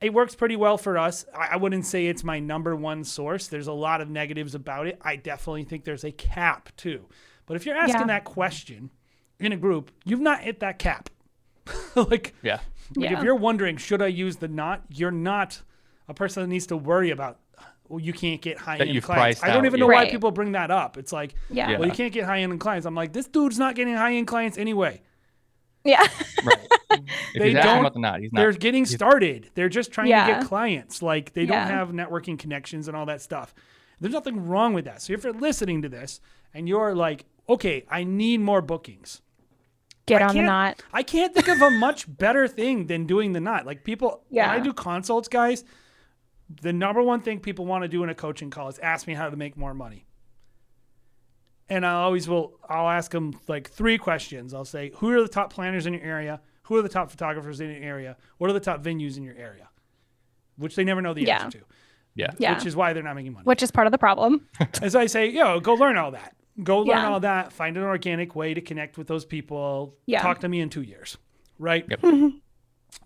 it works pretty well for us. I wouldn't say it's my number one source. There's a lot of negatives about it. I definitely think there's a cap too. But if you're asking that question in a group, you've not hit that cap. Like, if you're wondering, should I use the Knot? You're not a person that needs to worry about, you can't get high-end clients. I don't even know why people bring that up. It's like, well, you can't get high-end clients. I'm like, this dude's not getting high-end clients anyway. Yeah. Right. If he's asking about the Knot, he's not. They're getting started. They're just trying to get clients. Like, they don't have networking connections and all that stuff. There's nothing wrong with that. So if you're listening to this and you're like, okay, I need more bookings, get on the Knot. I can't think of a much better thing than doing the Knot. Like, people, when I do consults, guys, the number one thing people want to do in a coaching call is ask me how to make more money. And I'll ask them like 3 questions. I'll say, who are the top planners in your area? Who are the top photographers in your area? What are the top venues in your area? Which they never know the answer to. Yeah. Which is why they're not making money. Which is part of the problem. As I say, go learn all that. Go learn all that. Find an organic way to connect with those people. Talk to me in 2 years. Right? Yep.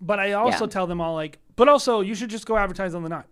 But I also tell them all, like, but also you should just go advertise on the Knot.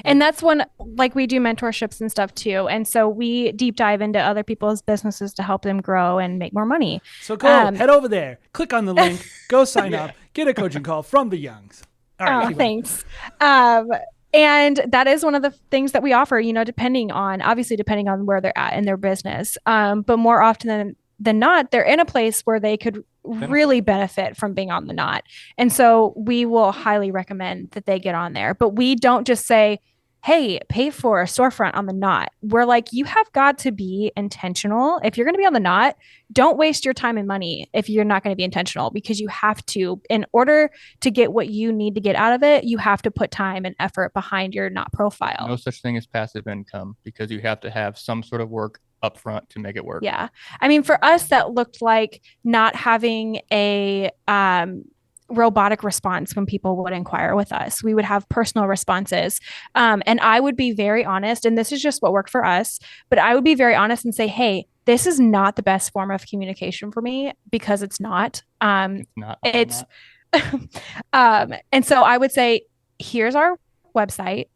And that's when, like, we do mentorships and stuff too. And so we deep dive into other people's businesses to help them grow and make more money. So go head over there, click on the link, go sign up, get a coaching call from the Youngs. All right, thanks. And that is one of the things that we offer, depending on where they're at in their business. But more often than not, they're in a place where they could really benefit from being on the Knot. And so we will highly recommend that they get on there. But we don't just say, hey, pay for a storefront on the Knot. We're like, you have got to be intentional. If you're going to be on the Knot, don't waste your time and money if you're not going to be intentional, because you have to, in order to get what you need to get out of it, you have to put time and effort behind your Knot profile. No such thing as passive income, because you have to have some sort of work upfront to make it work. Yeah. I mean, for us, that looked like not having a robotic response when people would inquire with us. We would have personal responses. And I would be very honest, and this is just what worked for us, but I would be very honest and say, hey, this is not the best form of communication for me, because it's not. And so I would say, here's our website,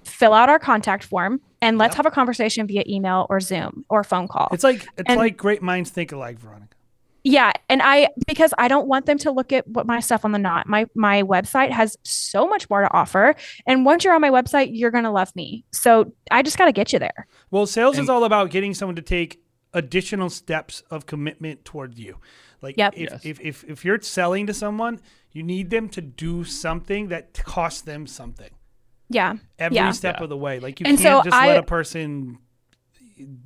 fill out our contact form, and let's have a conversation via email or Zoom or phone call. It's like great minds think alike, Veronica. Yeah. And because I don't want them to look at what my stuff on the Knot. My website has so much more to offer. And once you're on my website, you're going to love me. So I just got to get you there. Well, sales is all about getting someone to take additional steps of commitment toward you. Like, if you're selling to someone, you need them to do something that costs them something. Yeah. Every step of the way. Like, you can't just let a person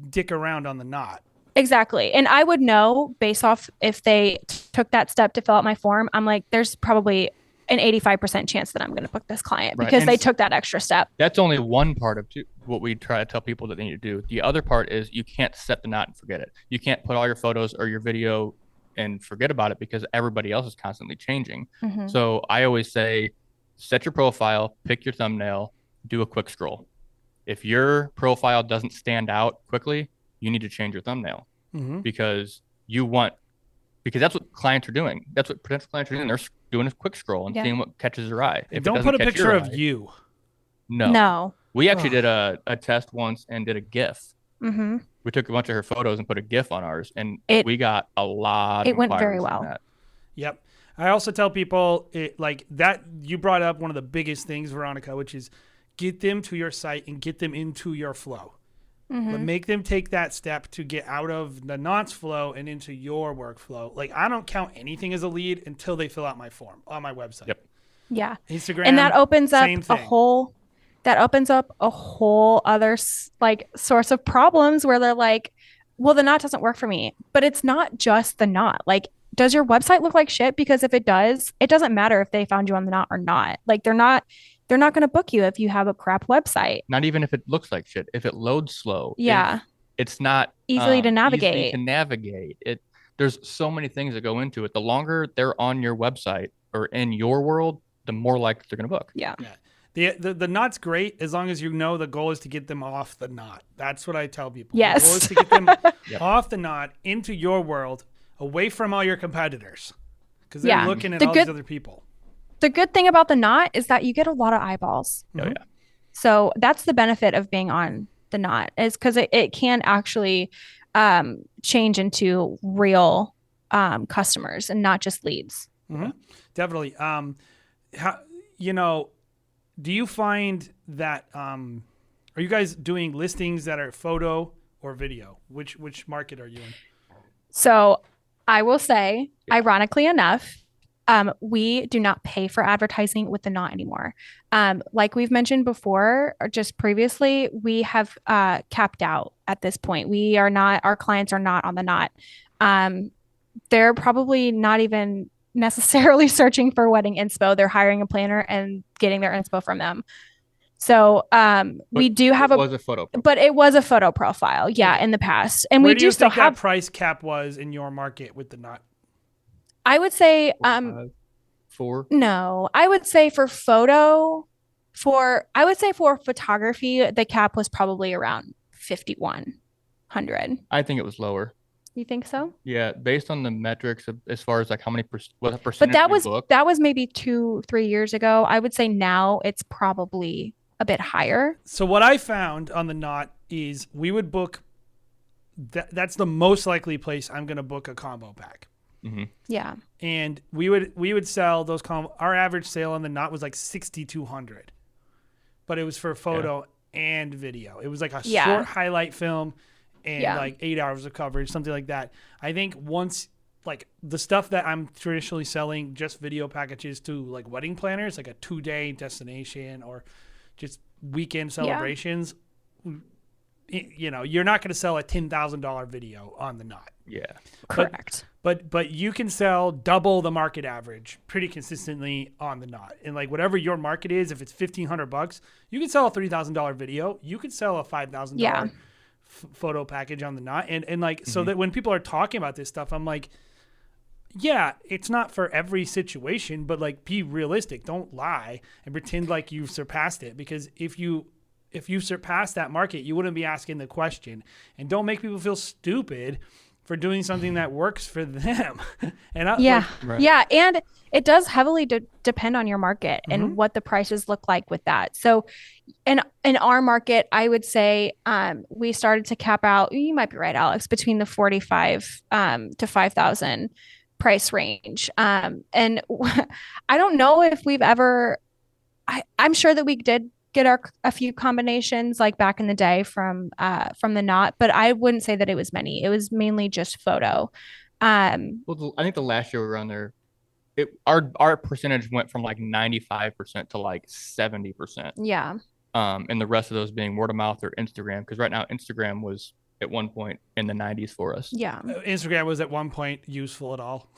dick around on the Knot. Exactly. And I would know based off if they took that step to fill out my form, I'm like, there's probably an 85% chance that I'm going to book this client because they took that extra step. That's only one part of what we try to tell people that they need to do. The other part is you can't set the Knot and forget it. You can't put all your photos or your video and forget about it, because everybody else is constantly changing. Mm-hmm. So I always say, set your profile, pick your thumbnail, do a quick scroll. If your profile doesn't stand out quickly, you need to change your because that's what clients are doing. That's what potential clients are doing. They're doing a quick scroll and Yeah. seeing what catches your eye. And If it don't doesn't put a catch picture your of eye- you. No. No. We actually Ugh. did a test once and did a GIF. Mm-hmm. We took a bunch of her photos and put a GIF on ours, and It- we got a lot. it of went very inquiries from well. that. Yep. I also tell people like that. You brought up one of the biggest things, Veronica, which is get them to your site and get them into your flow. But make them take that step to get out of the Knott's flow and into your workflow. Like I don't count anything as a lead until they fill out my form on my website. Yep. Yeah. Instagram. And that opens up same thing. a whole other like source of problems where they're like, well, the knot doesn't work for me. But it's not just the knot. Like, does your website look like shit? Because if it does, it doesn't matter if they found you on the knot or not. Like they're not going to book you if you have a crap website. Not even if it looks like shit. If it loads slow. Yeah. It's not Easily to Easy navigate. to navigate. There's so many things that go into it. The longer they're on your website or in your world, the more likely they're going to book. Yeah. The knot's great as long as you know the goal is to get them off the knot. That's what I tell people. Yes. The goal is to get them Yep. off the knot into your world, away from all your competitors, because they're Yeah. looking at The all good- these other people. The good thing about the knot is that you get a lot of eyeballs. Oh yeah. So that's the benefit of being on the knot, is because it can actually change into real customers and not just leads. Definitely. How, do you find that are you guys doing listings that are photo or video? Which market are you in? So I will say, ironically enough, we do not pay for advertising with the knot anymore. Like we've mentioned before, or just previously, we have capped out at this point. Our clients are not on the knot. They're probably not even necessarily searching for wedding inspo. They're hiring a planner and getting their inspo from them. So we do have It was a photo. but it was a photo profile, yeah, in the past, and Where we do you still think have. that price cap was in your market with the knot? I would say 4. no. I would say for photography, the cap was probably around 5,100. I think it was lower. You think so? Yeah, based on the metrics as far as like how many what But percentage that we was booked. maybe 2-3 years ago. I would say now it's probably a bit higher. So what I found on the knot is we would book. That's the most likely place I'm going to book a combo pack. Yeah. And we would sell those our average sale on the knot was like 6,200, but it was for photo and video. It was like a short highlight film and like 8 hours of coverage, something like that. I think once like the stuff that I'm traditionally selling, just video packages to like wedding planners, like a 2-day destination or just weekend celebrations, you're not going to sell a $10,000 video on the knot. Yeah. Correct. But you can sell double the market average pretty consistently on the knot. And like whatever your market is, if it's $1,500, you can sell a $3,000 video. You could sell a $5,000 photo package on the knot. And like, so that when people are talking about this stuff, I'm like, yeah, it's not for every situation, but like be realistic. Don't lie and pretend like you've surpassed it, because if you surpass that market, you wouldn't be asking the question. And don't make people feel stupid for doing something that works for them. And Yeah, and it does heavily depend on your market and what the prices look like with that. So in our market, I would say we started to cap out, you might be right, Alex, between the 45 to 5,000 price range. And I don't know if we've ever, I'm sure that we did get a few combinations like back in the day from the knot, but I wouldn't say that it was many. It was mainly just photo. Well, I think the last year we were on there, our percentage went from like 95% to like 70%. Yeah. And the rest of those being word of mouth or Instagram, because right now Instagram was at one point in the 90s for us. Yeah. Instagram was at one point useful at all.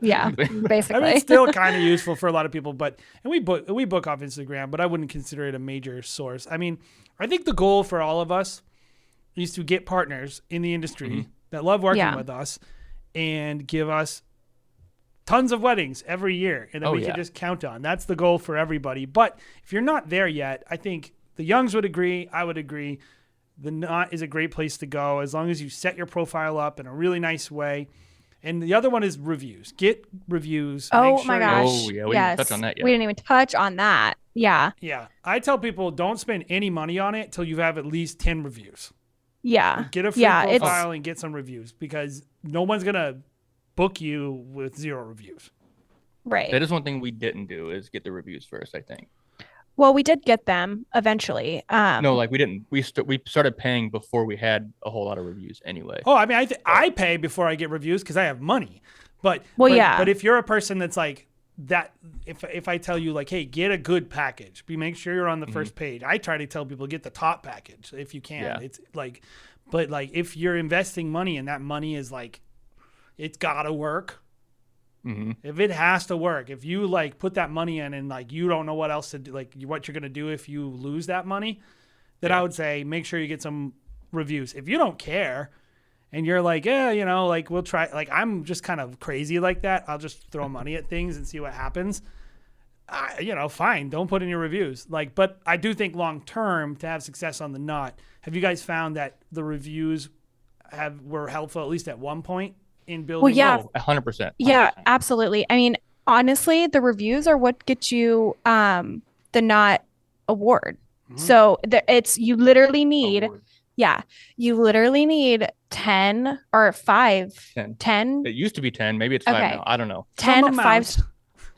Yeah, basically. I mean, it's still kind of useful for a lot of people, and we book off Instagram, but I wouldn't consider it a major source. I mean, I think the goal for all of us is to get partners in the industry that love working with us and give us tons of weddings every year, and that we can just count on. That's the goal for everybody. But if you're not there yet, I think the Youngs would agree. I would agree. The knot is a great place to go as long as you set your profile up in a really nice way And the other one is reviews. Get reviews. Oh Make my sure gosh. Oh, yeah, we didn't yes. touch on that yet. We didn't even touch on that. Yeah. Yeah. I tell people don't spend any money on it till you have at least 10 reviews. Yeah. Get a free Yeah, it's- profile and get some reviews because no one's going to book you with 0 reviews. Right. That is one thing we didn't do is get the reviews first, I think. Well, we did get them eventually. No, like we didn't. We started paying before we had a whole lot of reviews anyway. Oh, I mean, I pay before I get reviews because I have money. But yeah. But if you're a person that's like that, if I tell you like, hey, get a good package, make sure you're on the first page. I try to tell people get the top package if you can. Yeah. It's like, but like if you're investing money and that money is like, it's gotta work. Mm-hmm. If it has to work, if you like put that money in and like you don't know what else to do, like what you're gonna do if you lose that money, then I would say make sure you get some reviews. If you don't care and you're like, yeah, you know, like we'll try, like I'm just kind of crazy like that. I'll just throw money at things and see what happens. You know, fine, don't put in your reviews. Like, but I do think long term to have success on the Knot. Have you guys found that the reviews were helpful at least at one point in building? Well, yeah. 100%. Yeah, absolutely. I mean, honestly, the reviews are what get you the Knot award. So you literally need, you literally need 10 or 5, 10. It used to be 10. Maybe it's 5 Okay. now. I don't know. 10, Some 5. amount.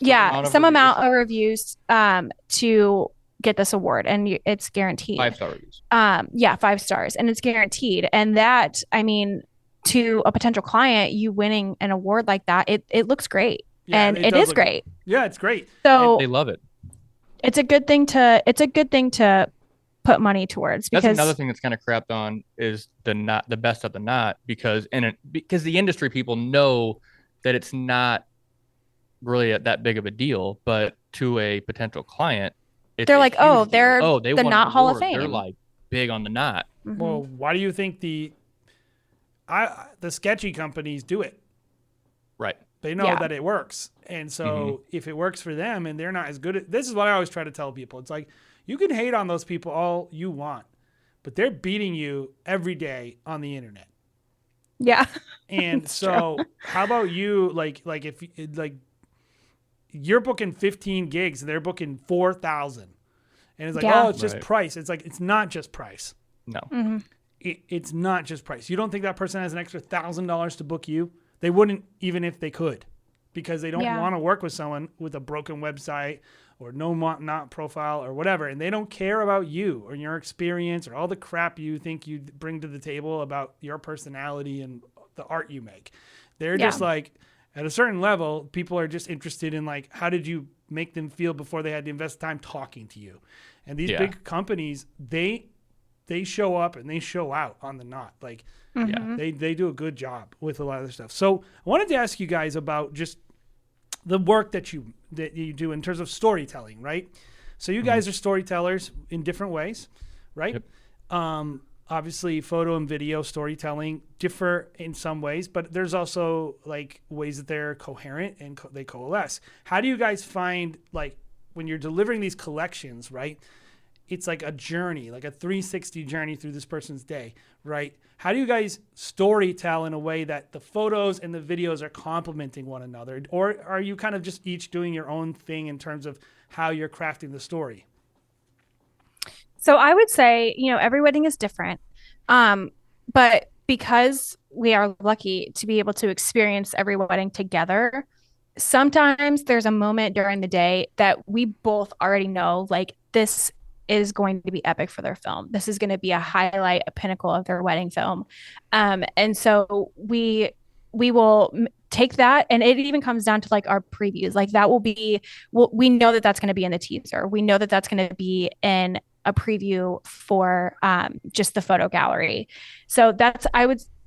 Yeah, some reviews. amount of reviews to get this award, and it's guaranteed. 5-star reviews. Yeah, 5 stars, and it's guaranteed. And that, I mean, to a potential client, you winning an award like that, it looks great, Yeah, and it it does is look- great. Yeah, it's great. So They love it. it's a good thing to put money towards, That's because another thing that's kind of crapped on is the best of the Knot, because because the industry people know that it's not really that big of a deal, but to a potential client, it's They're a like, huge oh, deal. they're they the won an Knot Hall of award. They're Fame. like big on the Knot. Mhm. Well, why do you think the sketchy companies do it? Right. They know Yeah. that it works. And so if it works for them and they're not as good at this is what I always try to tell people. It's like you can hate on those people all you want, but they're beating you every day on the internet. Yeah. And so how about you like if like you're booking 15 gigs and they're booking 4,000. And it's like, Yeah. oh, it's just Right. price. It's like it's not just price. No. Mhm. It's not just price. You don't think that person has an extra $1,000 to book you? They wouldn't even if they could, because they don't Yeah. want to work with someone with a broken website or not profile or whatever, and they don't care about you or your experience or all the crap you think you bring to the table about your personality and the art you make. They're just Yeah. like at a certain level, people are just interested in like how did you make them feel before they had to invest time talking to you. And these Yeah. big companies, they show up and they show out on the Knot. Like Mhm. they do a good job with a lot of their stuff. So I wanted to ask you guys about just the work that you do in terms of storytelling, right? So you guys are storytellers in different ways, right? Yep. Obviously, photo and video storytelling differ in some ways, but there's also like ways that they're coherent and they coalesce. How do you guys find like when you're delivering these collections, right? It's like a journey, like a 360 journey through this person's day, right? How do you guys story tell in a way that the photos and the videos are complementing one another? Or are you kind of just each doing your own thing in terms of how you're crafting the story? So I would say, every wedding is different. But because we are lucky to be able to experience every wedding together, sometimes there's a moment during the day that we both already know, like, this is going to be epic for their film. This is going to be a highlight, a pinnacle of their wedding film. And so we will take that, and it even comes down to like our previews. Like that will be, we know that that's going to be in the teaser. We know that that's going to be in a preview for just the photo gallery. So that's,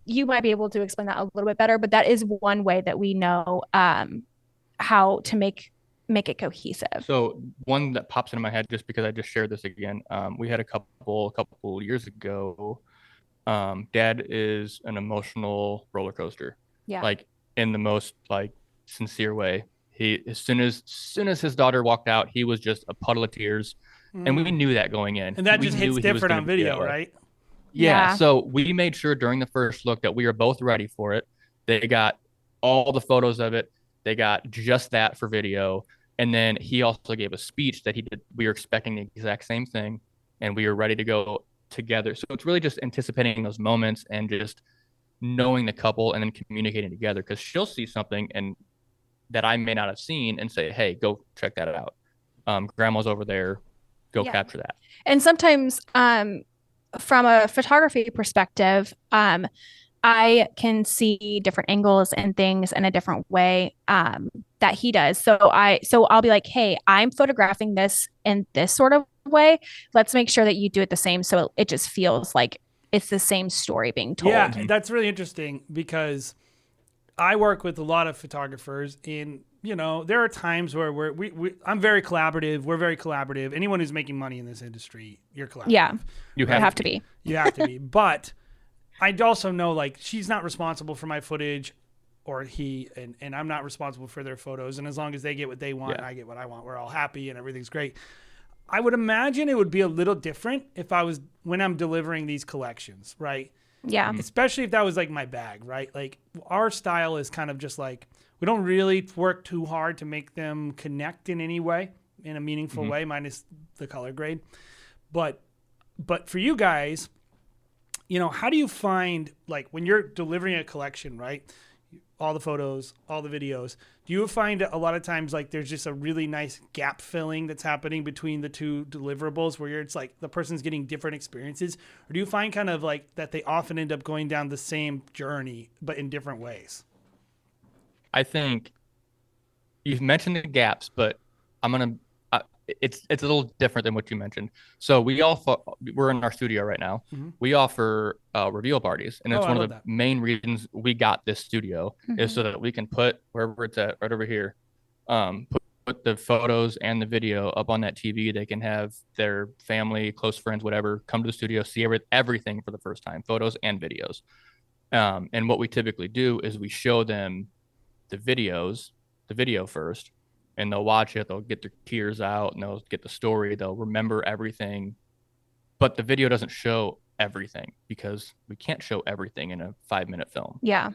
you might be able to explain that a little bit better, but that is one way that we know how to make it cohesive. So one that pops into my head, just because I just shared this again, we had a couple years ago. Dad is an emotional roller coaster. Yeah. Like in the most like sincere way. He as soon as his daughter walked out, he was just a puddle of tears. And we knew that going in. And that We just knew hits he was different gonna on be video, that way. right? Yeah. Yeah. So we made sure during the first look that we were both ready for it. They got all the photos of it. They got just that for video. And then he also gave a speech that he did. We were expecting the exact same thing, and we were ready to go together. So it's really just anticipating those moments and just knowing the couple and then communicating together, because she'll see something and that I may not have seen and say, hey, go check that out. Grandma's over there. Go capture that. And sometimes from a photography perspective, I can see different angles and things in a different way that he does. So I'll be like, hey, I'm photographing this in this sort of way. Let's make sure that you do it the same. So it just feels like it's the same story being told. Yeah, that's really interesting because I work with a lot of photographers, and there are times where I'm very collaborative. We're very collaborative. Anyone who's making money in this industry, you're collaborative. Yeah, you have to be. You have to be. But I also know, like, she's not responsible for my footage, or he, and I'm not responsible for their photos. And as long as they get what they want, and I get what I want, we're all happy and everything's great. I would imagine it would be a little different when I'm delivering these collections, right? Yeah. Especially if that was like my bag, right? Like, our style is kind of just like, we don't really work too hard to make them connect in any way, in a meaningful way, minus the color grade. But for you guys, how do you find, like, when you're delivering a collection, right? All the photos, all the videos, do you find a lot of times, like, there's just a really nice gap filling that's happening between the two deliverables where it's like the person's getting different experiences? Or do you find kind of like that they often end up going down the same journey, but in different ways? I think you've mentioned the gaps, but it's a little different than what you mentioned. So we're in our studio right now. Mm-hmm. We offer reveal parties, and it's one of the main reasons we got this studio is so that we can put wherever it's at, right over here, put the photos and the video up on that TV. They can have their family, close friends, whatever, come to the studio, see everything for the first time, photos and videos. And what we typically do is we show them the video first, and they'll watch it, they'll get their tears out, and they'll get the story, they'll remember everything. But the video doesn't show everything because we can't show everything in a 5-minute film. Yeah.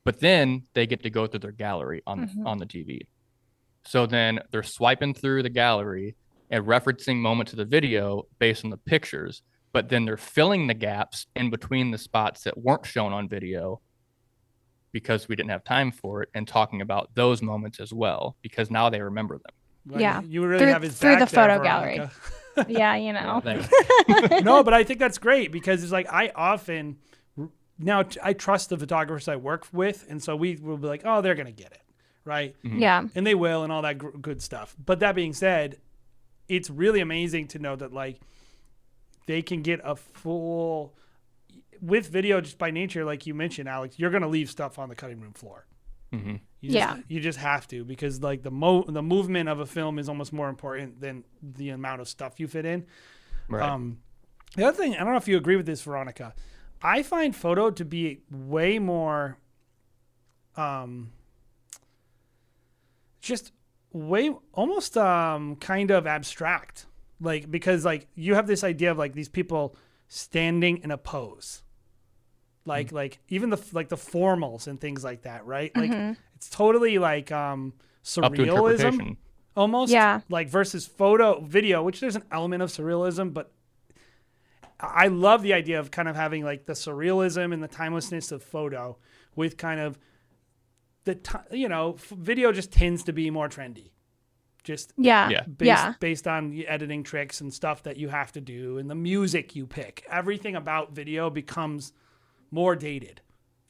But then they get to go through their gallery on the TV. So then they're swiping through the gallery and referencing moments of the video based on the pictures, but then they're filling the gaps in between the spots that weren't shown on video because we didn't have time for it, and talking about those moments as well, because now they remember them. Well, yeah. You really have his through back the photo there, gallery. Yeah, No, but I think that's great because it's like I trust the photographers I work with, and so we will be like, oh, they're gonna get it, right? Mm-hmm. Yeah, and they will, and all that good stuff. But that being said, it's really amazing to know that, like, they can get a full with video just by nature, like you mentioned, Alex. You're gonna leave stuff on the cutting room floor. Mm-hmm. You just have to, because like the movement of a film is almost more important than the amount of stuff you fit in. Right. The other thing, I don't know if you agree with this, Veronica, I find photo to be way more, almost kind of abstract, like, because like you have this idea of like these people standing in a pose. Like even the formals and things like that, right? Like it's totally like surrealism almost, like versus video, which there's an element of surrealism, but I love the idea of kind of having like the surrealism and the timelessness of photo with kind of video just tends to be more trendy. Just based on the editing tricks and stuff that you have to do and the music you pick. Everything about video becomes more dated,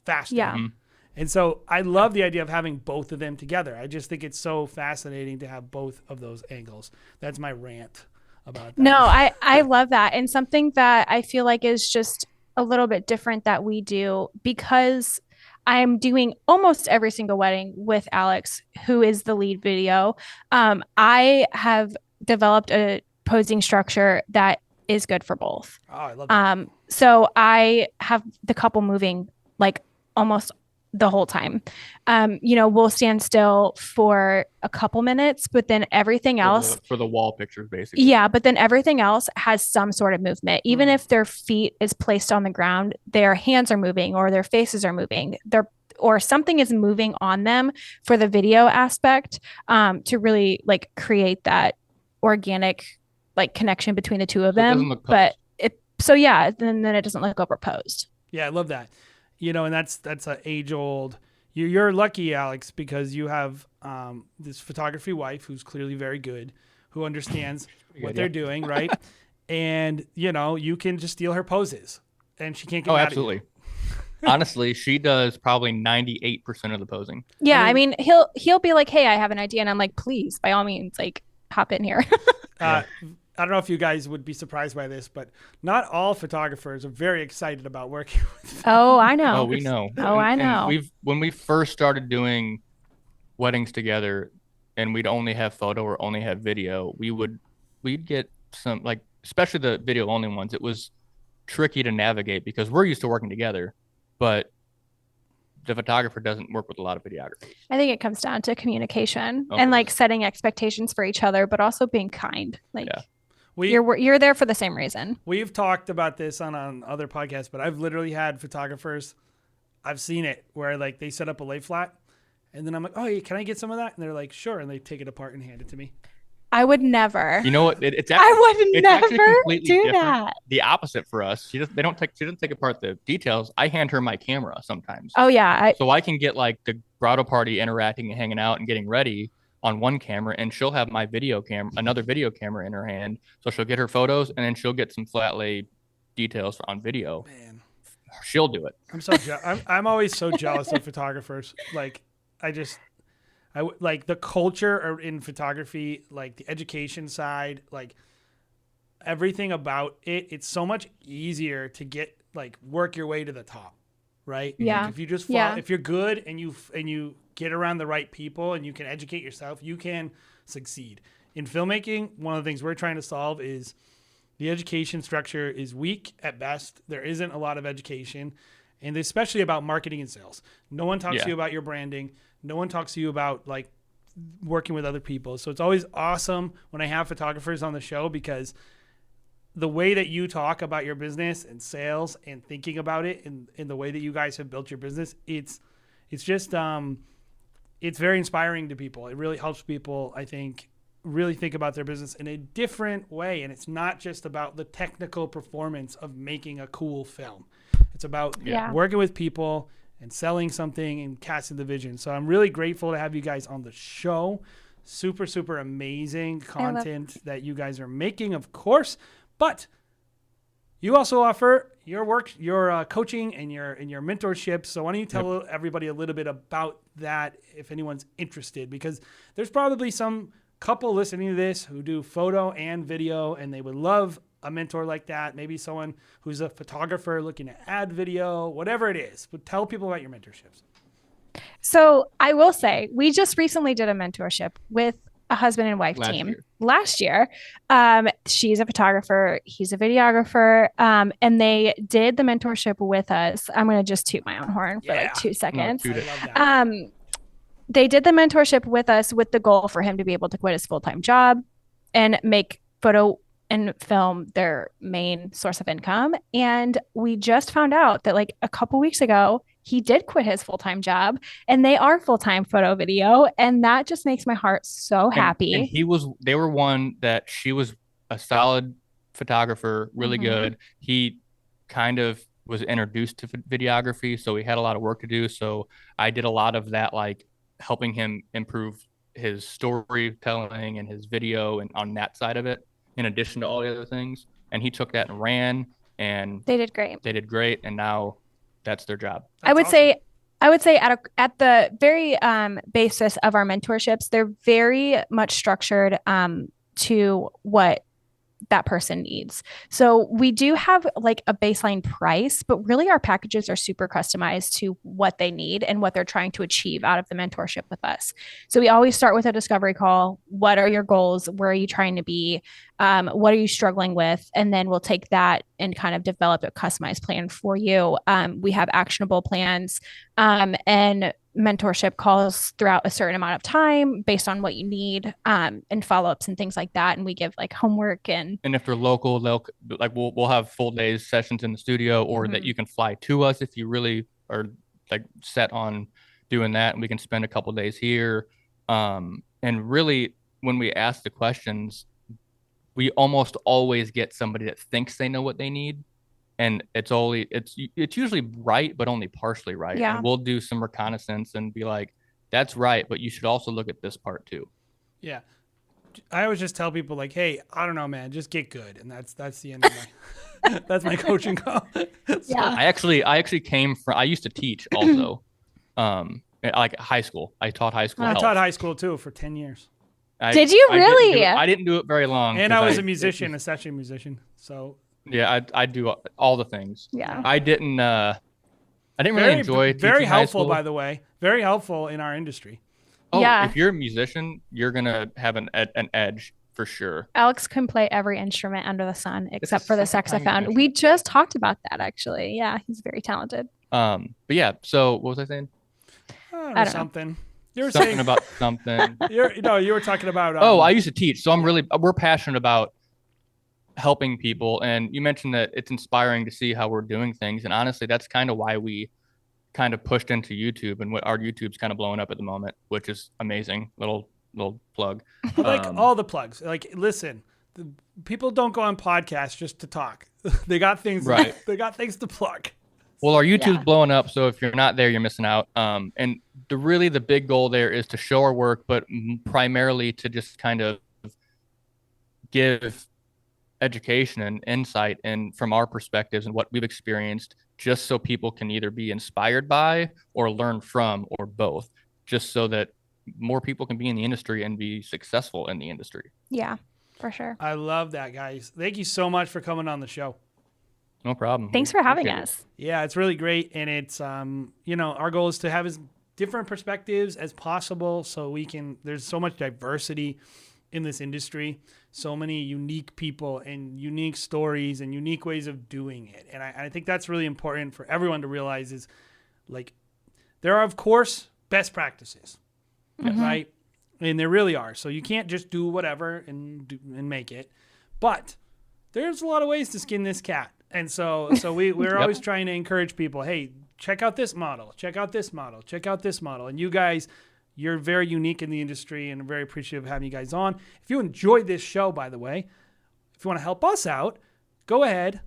faster. Yeah. Mm-hmm. And so I love the idea of having both of them together. I just think it's so fascinating to have both of those angles. That's my rant about that. No, I love that. And something that I feel like is just a little bit different that we do, because I'm doing almost every single wedding with Alex, who is the lead video. I have developed a posing structure that is good for both. Oh, I love that. So I have the couple moving like almost the whole time. We'll stand still for a couple minutes, but then everything else for the wall pictures, basically. Yeah, but then everything else has some sort of movement. Even if their feet is placed on the ground, their hands are moving or their faces are moving. or something is moving on them for the video aspect, to really like create that organic like connection between the two of So it doesn't them. look But posed. then it doesn't look overposed. Yeah, I love that. And that's an age old. You're lucky, Alex, because you have this photography wife who's clearly very good, who understands what good, they're yeah. doing, right? And you can just steal her poses, and she can't get Oh, mad absolutely. Honestly, she does probably 98% of the posing. Yeah, I I mean, he'll be like, "Hey, I have an idea," and I'm like, "Please, by all means, like hop in here." at you. I don't know if you guys would be surprised by this, but not all photographers are very excited about working with. Oh, I know. Oh, we know. Oh, I know. When we first started doing weddings together, and we'd only have photo or only have video, we'd get some, like, especially the video only ones. It was tricky to navigate because we're used to working together, but the photographer doesn't work with a lot of videographers. I think it comes down to communication Okay. and like setting expectations for each other, but also being kind. Like Yeah. you're there for the same reason. We've talked about this on other podcasts, but I've literally had photographers, I've seen it where like they set up a lay flat, and then I'm like, "Oh, hey, can I get some of that?" And they're like, "Sure," and they take it apart and hand it to me. I would never. You know what? It's actually, I would it's actually never completely do different. that. The opposite for us. She doesn't take apart the details. I hand her my camera sometimes. Oh yeah, So I can get like the grotto party interacting and hanging out and getting ready on one camera, and she'll have my another video camera in her hand. So she'll get her photos, and then she'll get some flat lay details on video. Man, She'll do it. I'm so I'm always so jealous of photographers. Like like the culture in photography, like the education side, like everything about it. It's so much easier to get like work your way to the top, right? Yeah. Like if you just Yeah. if you're good and you get around the right people and you can educate yourself, you can succeed. In filmmaking, one of the things we're trying to solve is the education structure is weak at best. There isn't a lot of education, and especially about marketing and sales. No one talks Yeah. to you about your branding. No one talks to you about like working with other people. So it's always awesome when I have photographers on the show, because the way that you talk about your business and sales and thinking about it in the way that you guys have built your business, it's just it's very inspiring to people. It really helps people, I think, really think about their business in a different way. And it's not just about the technical performance of making a cool film. It's about Yeah. working with people and selling something and casting the vision. So I'm really grateful to have you guys on the show. Super, super amazing content that you guys are making, of course. But you also offer your work, your coaching, and your mentorship. So why don't you tell everybody a little bit about that, if anyone's interested? Because there's probably some couple listening to this who do photo and video, and they would love a mentor like that. Maybe someone who's a photographer looking to add video, whatever it is. But tell people about your mentorships. So I will say, we just recently did a mentorship with a husband and wife team last year. She's a photographer, he's a videographer, and they did the mentorship with us. I'm going to just toot my own horn for like 2 seconds. I love that. They did the mentorship with us with the goal for him to be able to quit his full-time job and make photo and film their main source of income. And we just found out that like a couple weeks ago, he did quit his full-time job, and they are full-time photo video. And that just makes my heart so happy. And they were one that she was a solid photographer, really good. He kind of was introduced to videography, so he had a lot of work to do. So I did a lot of that, like helping him improve his storytelling and his video and on that side of it, in addition to all the other things. And he took that and ran, and they did great. And now that's their job. I would say at the very basis of our mentorships, they're very much structured to what that person needs. So we do have like a baseline price, but really our packages are super customized to what they need and what they're trying to achieve out of the mentorship with us. So we always start with a discovery call. What are your goals? Where are you trying to be? What are you struggling with? And then we'll take that and kind of develop a customized plan for you. We have actionable plans and mentorship calls throughout a certain amount of time based on what you need, and follow-ups and things like that. And we give like homework and if they're local, we'll have full days sessions in the studio, or that you can fly to us if you really are like set on doing that, and we can spend a couple days here. And really, when we ask the questions, we almost always get somebody that thinks they know what they need, and it's usually right, but only partially right. Yeah. And we'll do some reconnaissance and be like, that's right, but you should also look at this part too. Yeah. I always just tell people like, hey, I don't know, man, just get good. And that's the end of my, that's my coaching call. Yeah. I actually came from, I used to teach also, like high school. I taught high school. I health. taught high school too for 10 years. Did you really? I didn't do it very long. And 'cause I was a musician, a session musician. So yeah, I do all the things. Yeah. I didn't really enjoy very teaching high helpful, school. by the way. Very helpful in our industry. Oh, Yeah. if you're a musician, you're gonna have an edge for sure. Alex can play every instrument under the sun except for the second time you saxophone. mentioned We just talked about that actually. Yeah, he's very talented. But yeah. So what was I saying? I don't know. something. You were Something saying about something. you were talking about. I used to teach, so we're passionate about helping people. And you mentioned that it's inspiring to see how we're doing things. And honestly, that's kind of why we kind of pushed into YouTube, and what our YouTube's kind of blowing up at the moment, which is amazing. Little plug. like all the plugs. Like, listen, people don't go on podcasts just to talk. They got things. Right. They got things to plug. Well, our YouTube's Yeah. blowing up, so if you're not there, you're missing out. And the big goal there is to show our work, but primarily to just kind of give education and insight and from our perspectives and what we've experienced, just so people can either be inspired by or learn from, or both, just so that more people can be in the industry and be successful in the industry. Yeah, for sure. I love that, guys. Thank you so much for coming on the show. No problem. Thanks for having Appreciate it. us. Yeah, it's really great, and it's our goal is to have as different perspectives as possible, so we can. There's so much diversity in this industry, so many unique people and unique stories and unique ways of doing it, and I think that's really important for everyone to realize. Is like there are, of course, best practices, right? And there really are. So you can't just do whatever and make it, but there's a lot of ways to skin this cat. And so we're always trying to encourage people, hey, check out this model, check out this model, check out this model. And you guys, you're very unique in the industry, and I'm very appreciative of having you guys on. If you enjoyed this show, by the way, if you want to help us out, go ahead,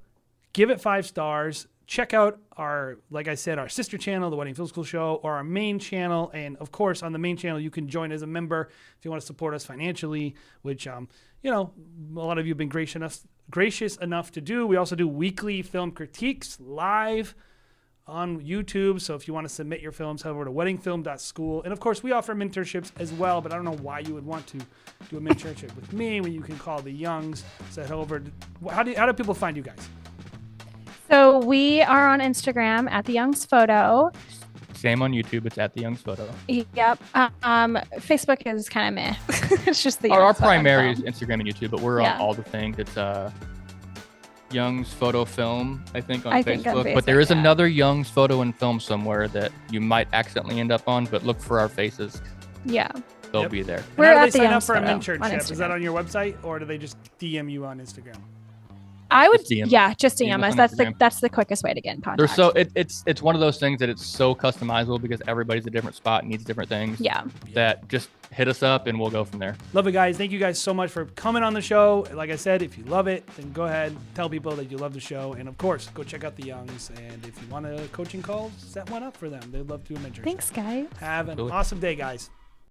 give it 5 stars. Check out our, like I said, our sister channel, The Wedding Film School Show, or our main channel. And of course, on the main channel, you can join as a member if you want to support us financially, which, a lot of you have been gracious enough to do. We also do weekly film critiques live on YouTube. So if you want to submit your films, head over to weddingfilm.school. And of course, we offer mentorships as well, but I don't know why you would want to do a mentorship with me when you can call the Youngs. So head over. How do people find you guys? So we are on Instagram at the Youngs Photo. Same on YouTube. It's at the Youngs Photo. Yep. Facebook is kind of meh. It's just the Our Youngs Photo, primary so. is Instagram and YouTube, but we're Yeah. on all the things. It's Young's Photo Film, I think, on I Facebook. think on But there is Facebook, yeah. another Young's Photo and Film somewhere that you might accidentally end up on, but look for our faces. Yeah. They'll Yep. be there. And We're how do at they the sign up Youngs for a Photo on mentorship? Is that Instagram. on your website, or do they just DM you on Instagram? I would, Just DM us. yeah, just DM DM us us. on Instagram. That's the quickest way to get in contact. They're so it's one of those things that it's so customizable because everybody's a different spot and needs different things. Yeah. That just hit us up and we'll go from there. Love it, guys. Thank you guys so much for coming on the show. Like I said, if you love it, then go ahead, tell people that you love the show. And of course, go check out the Youngs. And if you want a coaching call, set one up for them. They'd love to do a mentorship. Thanks, guys. Have an Absolutely. awesome day, guys.